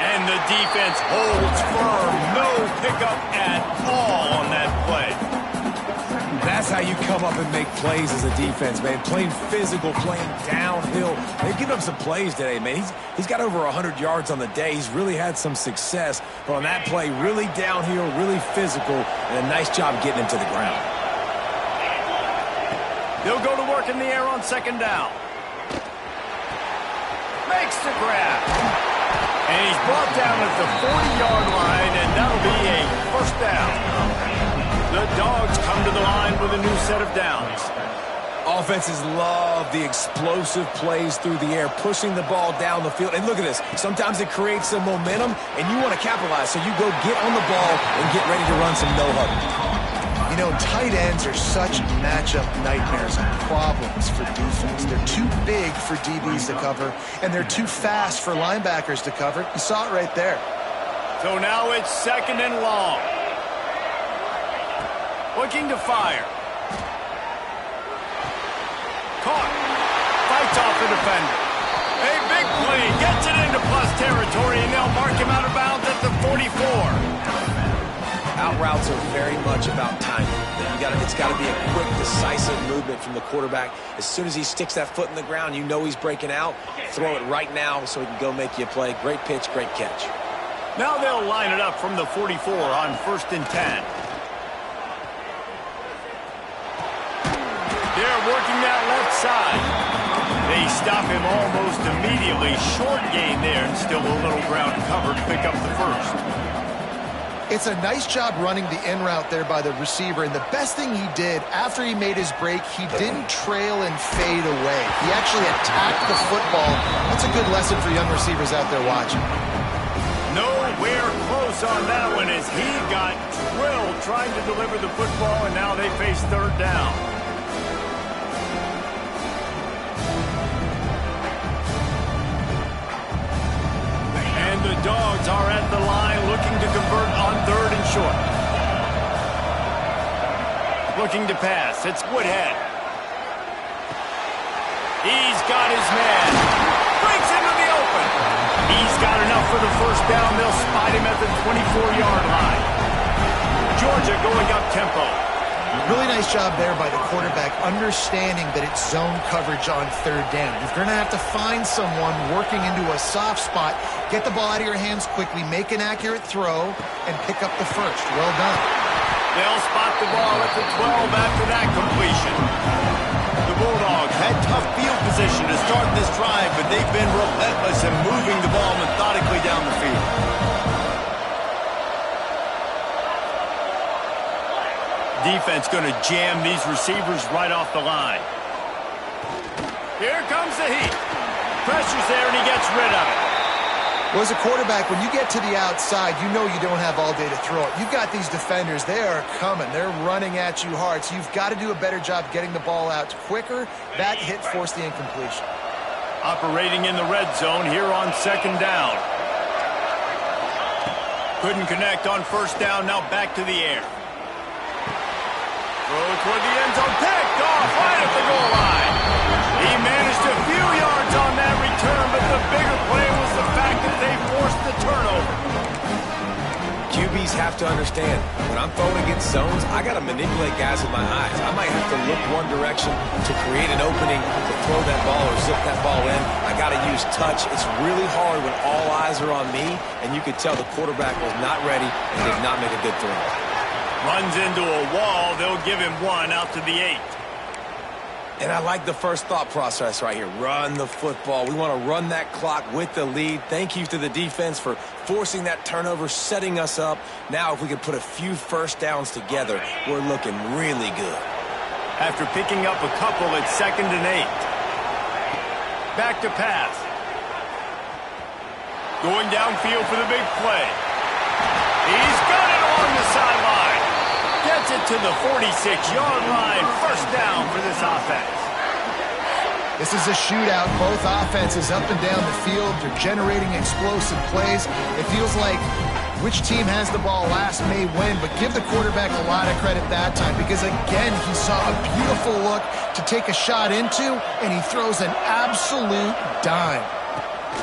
And the defense holds firm. No pickup at all on that play. That's how you come up and make plays as a defense, man. Playing physical, playing downhill. They've given up some plays today, man. He's got over 100 yards on the day. He's really had some success. But on that play, really downhill, really physical, and a nice job getting him to the ground. They'll go to work in the air on 2nd down. Makes the grab. And he's brought down at the 40-yard line, and that'll be a first down. The Dogs come to the line with a new set of downs. Offenses love the explosive plays through the air, pushing the ball down the field. And look at this. Sometimes it creates some momentum, and you want to capitalize. So you go get on the ball and get ready to run some no-huddle. You know, tight ends are such matchup nightmares and problems for defense. They're too big for DBs to cover, and they're too fast for linebackers to cover. You saw it right there. So now it's 2nd and long. Looking to fire. Caught. Fights off the defender. A big play. Gets it into plus territory, and they'll mark him out of bounds at the 44. Out routes are very much about timing. It's got to be a quick, decisive movement from the quarterback. As soon as he sticks that foot in the ground, you know he's breaking out. Throw it right now so he can go make you a play. Great pitch, great catch. Now they'll line it up from the 44 on 1st and 10. They're working that left side. They stop him almost immediately. Short gain there, and still a little ground covered to pick up the first. It's a nice job running the in route there by the receiver, and the best thing he did after he made his break, he didn't trail and fade away. He actually attacked the football. That's a good lesson for young receivers out there watching. Nowhere close on that one as he got drilled trying to deliver the football, and now they face 3rd down. And the Dogs are at the line looking to convert on 3rd and short. Looking to pass. It's Woodhead. He's got his man. Breaks into the open. He's got enough for the first down. They'll spot him at the 24-yard line. Georgia going up tempo. Really nice job there by the quarterback, understanding that it's zone coverage on 3rd down. You're going to have to find someone working into a soft spot, get the ball out of your hands quickly, make an accurate throw, and pick up the first. Well done. They'll spot the ball at the 12 after that completion. The Bulldogs had tough field position to start this drive, but they've been relentless in moving the ball methodically down the field. defense going to jam these receivers right off the line. Here comes the heat. Pressure's there, and he gets rid of it. Well, as a quarterback, when you get to the outside, you know you don't have all day to throw it. You've got these defenders. They are coming. They're running at you hard. So you've got to do a better job getting the ball out quicker. That hit forced the incompletion. Operating in the red zone here on second down. Couldn't connect on first down. Now back to the air. Throw toward the end zone. Picked off right at the goal line. He managed a few yards on that return, but the bigger play was the fact that they forced the turnover. QBs have to understand, when I'm throwing against zones, I got to manipulate guys with my eyes. I might have to look one direction to create an opening to throw that ball or zip that ball in. I got to use touch. It's really hard when all eyes are on me, and you could tell the quarterback was not ready and did not make a good throw. Runs into a wall. They'll give him one out to the 8. And I like the first thought process right here. Run the football. We want to run that clock with the lead. Thank you to the defense for forcing that turnover, setting us up. Now if we could put a few first downs together, we're looking really good. After picking up a couple at 2nd and 8. Back to pass. Going downfield for the big play. He's got it along the sideline. Gets it to the 46-yard line. First down for this offense. This is a shootout. Both offenses up and down the field. They're generating explosive plays. It feels like which team has the ball last may win, but give the quarterback a lot of credit that time because, again, he saw a beautiful look to take a shot into, and he throws an absolute dime.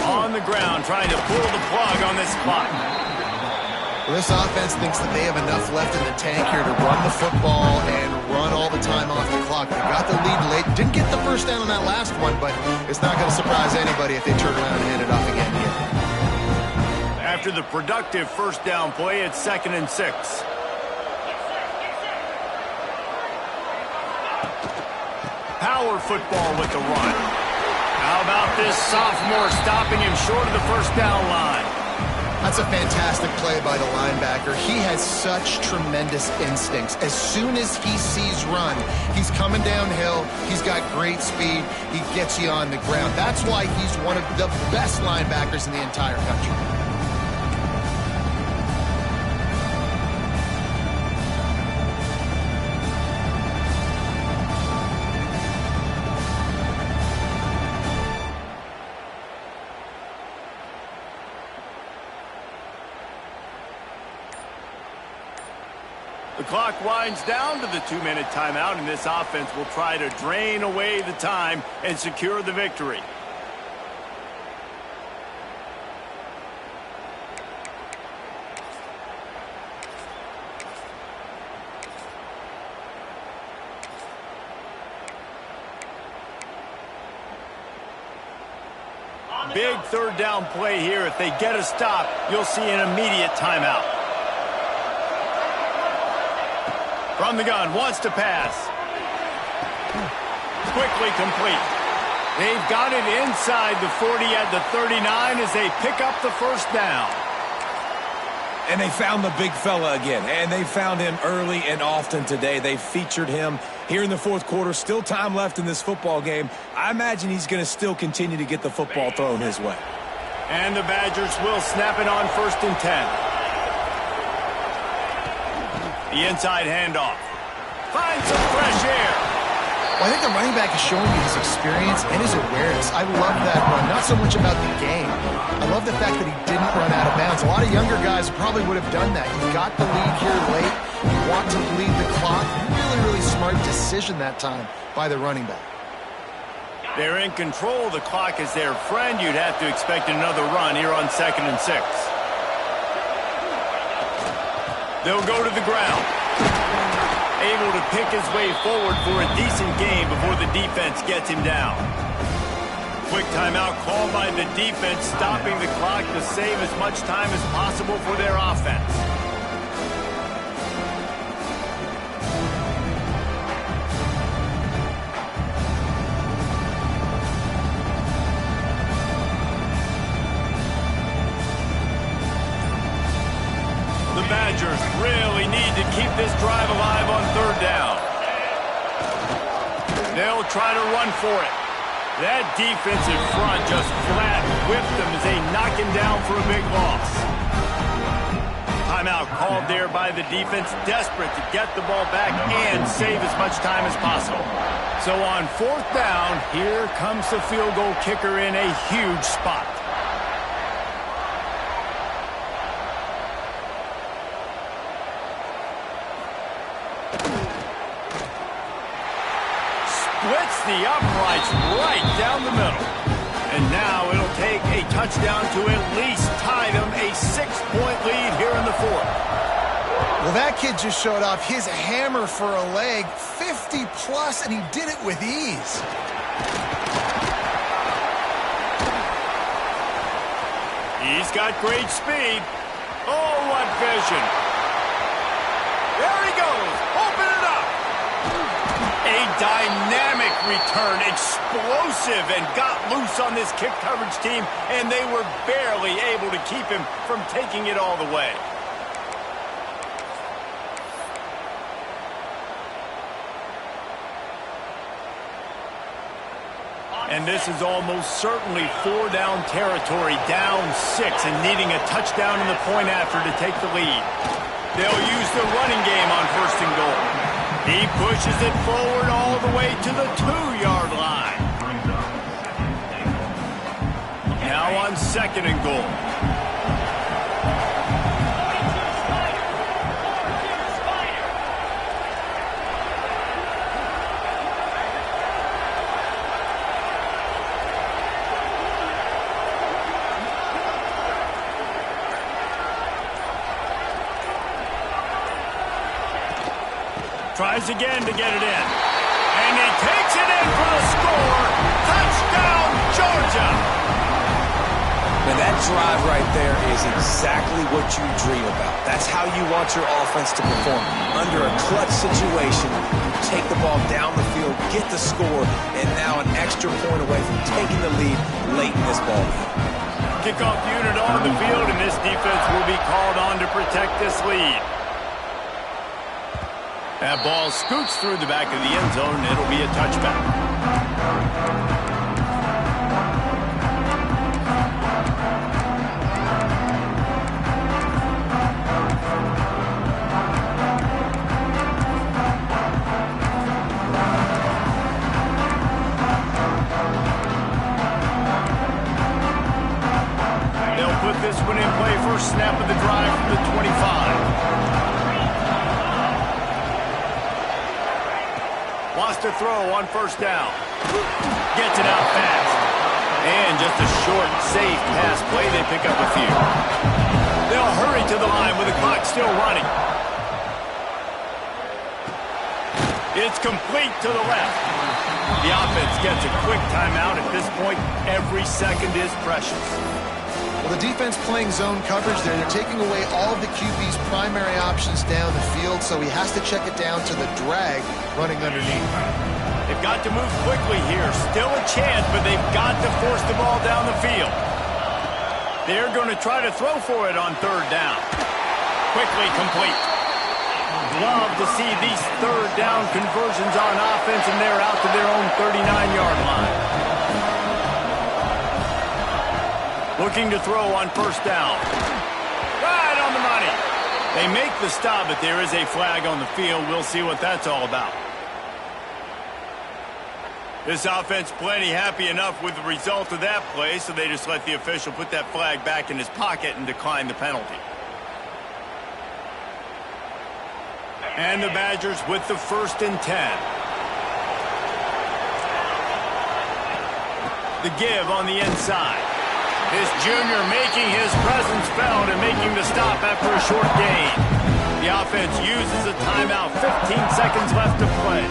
On the ground, trying to pull the plug on this clock. Well, this offense thinks that they have enough left in the tank here to run the football and run all the time off the clock. They got the lead late. Didn't get the first down on that last one, but it's not going to surprise anybody if they turn around and hand it off again here. After the productive first down play, it's 2nd and 6. Power football with the run. How about this sophomore stopping him short of the first down line? That's a fantastic play by the linebacker. He has such tremendous instincts. As soon as he sees run, he's coming downhill. He's got great speed. He gets you on the ground. That's why he's one of the best linebackers in the entire country. The clock winds down to the 2-minute timeout, and this offense will try to drain away the time and secure the victory. Big third down play here. If they get a stop, you'll see an immediate timeout. From the gun, wants to pass. Quickly complete. They've got it inside the 40 at the 39 as they pick up the first down. And they found the big fella again, and they found him early and often today. They featured him here in the fourth quarter. Still time left in this football game. I imagine he's going to still continue to get the football thrown his way. And the Badgers will snap it on 1st and 10. The inside handoff. Finds some fresh air. Well, I think the running back is showing you his experience and his awareness. I love that run. Not so much about the game. I love the fact that he didn't run out of bounds. A lot of younger guys probably would have done that. You got the lead here late. You want to bleed the clock. Really, really smart decision that time by the running back. They're in control. The clock is their friend. You'd have to expect another run here on 2nd and 6. They'll go to the ground. Able to pick his way forward for a decent gain before the defense gets him down. Quick timeout called by the defense, stopping the clock to save as much time as possible for their offense. The Badgers really need to keep this drive alive on 3rd they'll try to run for it. That defensive front just flat whipped them as they knock him down for a big loss. Timeout called there by the defense, desperate to get the ball back and save as much time as possible. So on 4th down, here comes the field goal kicker in a huge spot. Splits the uprights right down the middle. And now it'll take a touchdown to at least tie them a 6-point lead here in the 4th. Well, that kid just showed off his hammer for a leg, 50-plus, and he did it with ease. He's got great speed. Oh, what vision. There he goes. Open it up. A dynamic return, explosive, and got loose on this kick coverage team, and they were barely able to keep him from taking it all the way. And this is almost certainly 4-down territory, down 6, and needing a touchdown in the point after to take the lead. They'll use the running game on 1st and goal. He pushes it forward all the way to the 2-yard line. Now on 2nd and goal. Tries again to get it in. And he takes it in for the score. Touchdown, Georgia! Now that drive right there is exactly what you dream about. That's how you want your offense to perform. Under a clutch situation, you take the ball down the field, get the score, and now an extra point away from taking the lead late in this ball game. Kickoff unit on the field, and this defense will be called on to protect this lead. That ball scoots through the back of the end zone, and it'll be a touchback. They'll put this one in play first snap of the drive from the 25. Wants to throw on 1st down. Gets it out fast. And just a short, safe pass play. They pick up a few. They'll hurry to the line with the clock still running. It's complete to the left. The offense gets a quick timeout. At this point, every second is precious. Well, the defense playing zone coverage there. They're taking away all of the QB's primary options down the field, so he has to check it down to the drag running underneath. They've got to move quickly here. Still a chance, but they've got to force the ball down the field. They're going to try to throw for it on 3rd down. Quickly complete. Love to see these 3rd down conversions on offense, and they're out to their own 39-yard line. Looking to throw on 1st down. Right on the money. They make the stop, but there is a flag on the field. We'll see what that's all about. This offense plenty happy enough with the result of that play, so they just let the official put that flag back in his pocket and decline the penalty. And the Badgers with the 1st and 10. The give on the inside. This junior making his presence felt and making the stop after a short gain. The offense uses a timeout. 15 seconds left to play.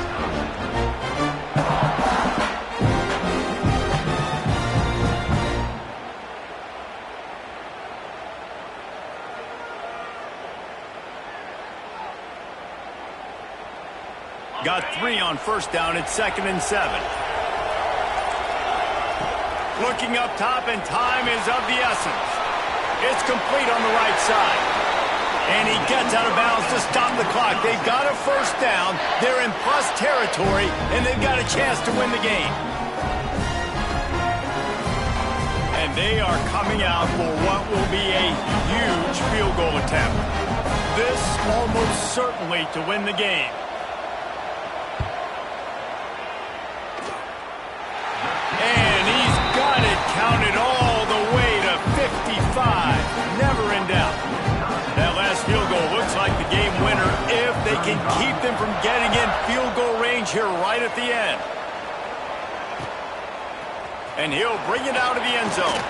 Got 3 on 1st down. It's 2nd and 7. Looking up top, and time is of the essence. It's complete on the right side. And he gets out of bounds to stop the clock. They've got a first down. They're in plus territory, and they've got a chance to win the game. And they are coming out for what will be a huge field goal attempt. This almost certainly to win the game. And he's got it counted all the way to 55. Never in doubt. That last field goal looks like the game winner if they can keep them from getting in field goal range here right at the end. And he'll bring it out of the end zone.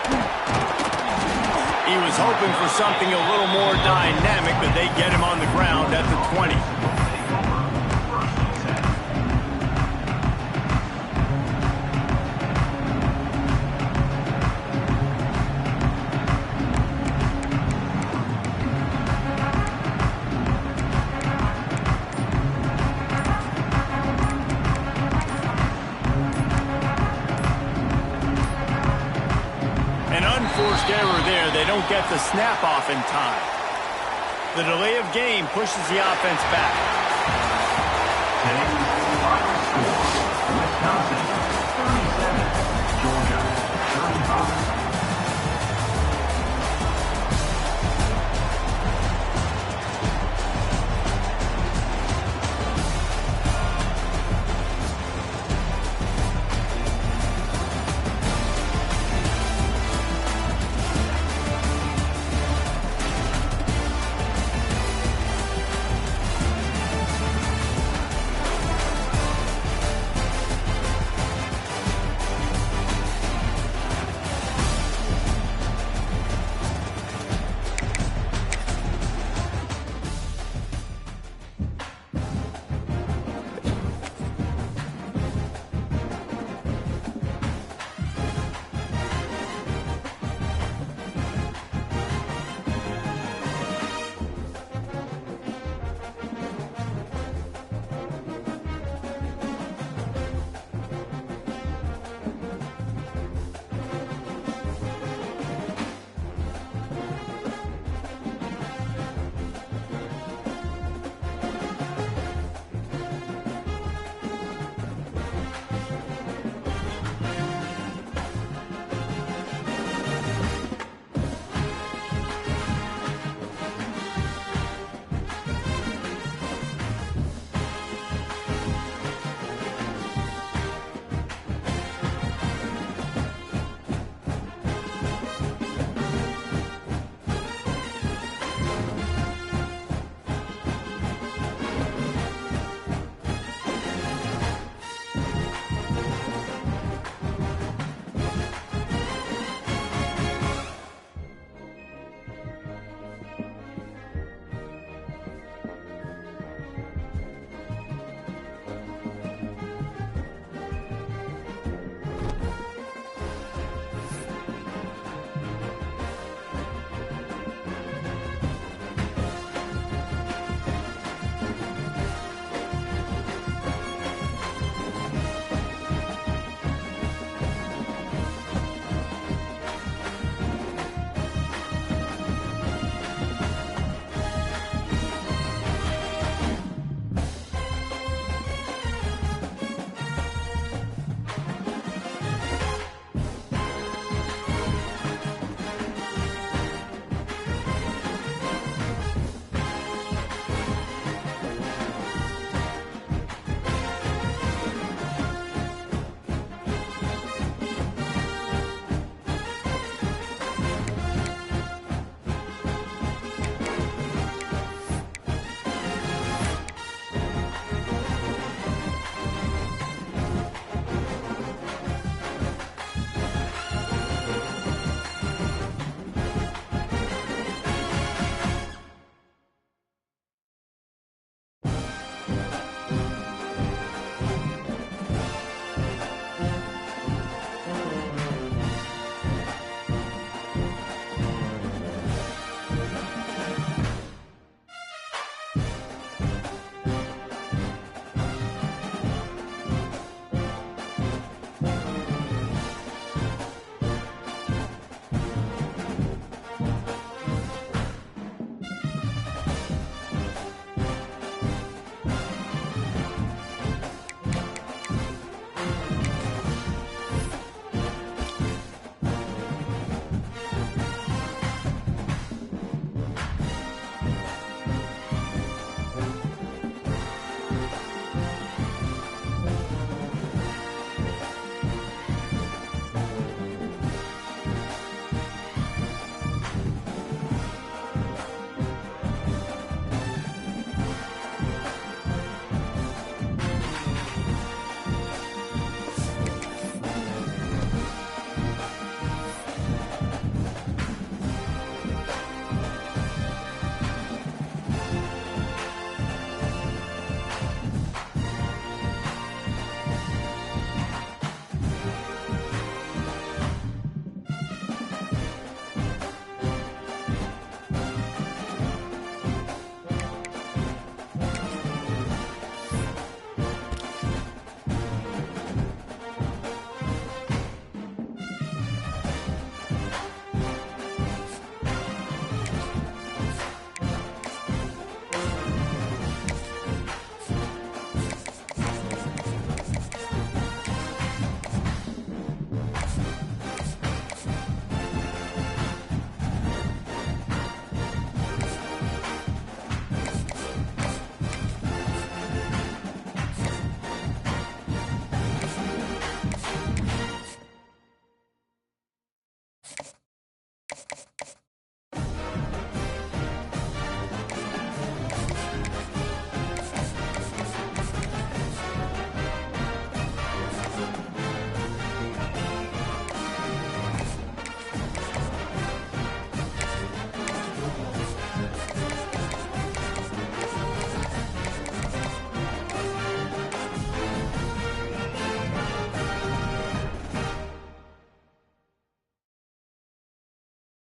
He was hoping for something a little more dynamic, but they get him on the ground at the 20. Unforced error there. They don't get the snap off in time. The delay of game pushes the offense back. Wisconsin 37, Georgia 35.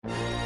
All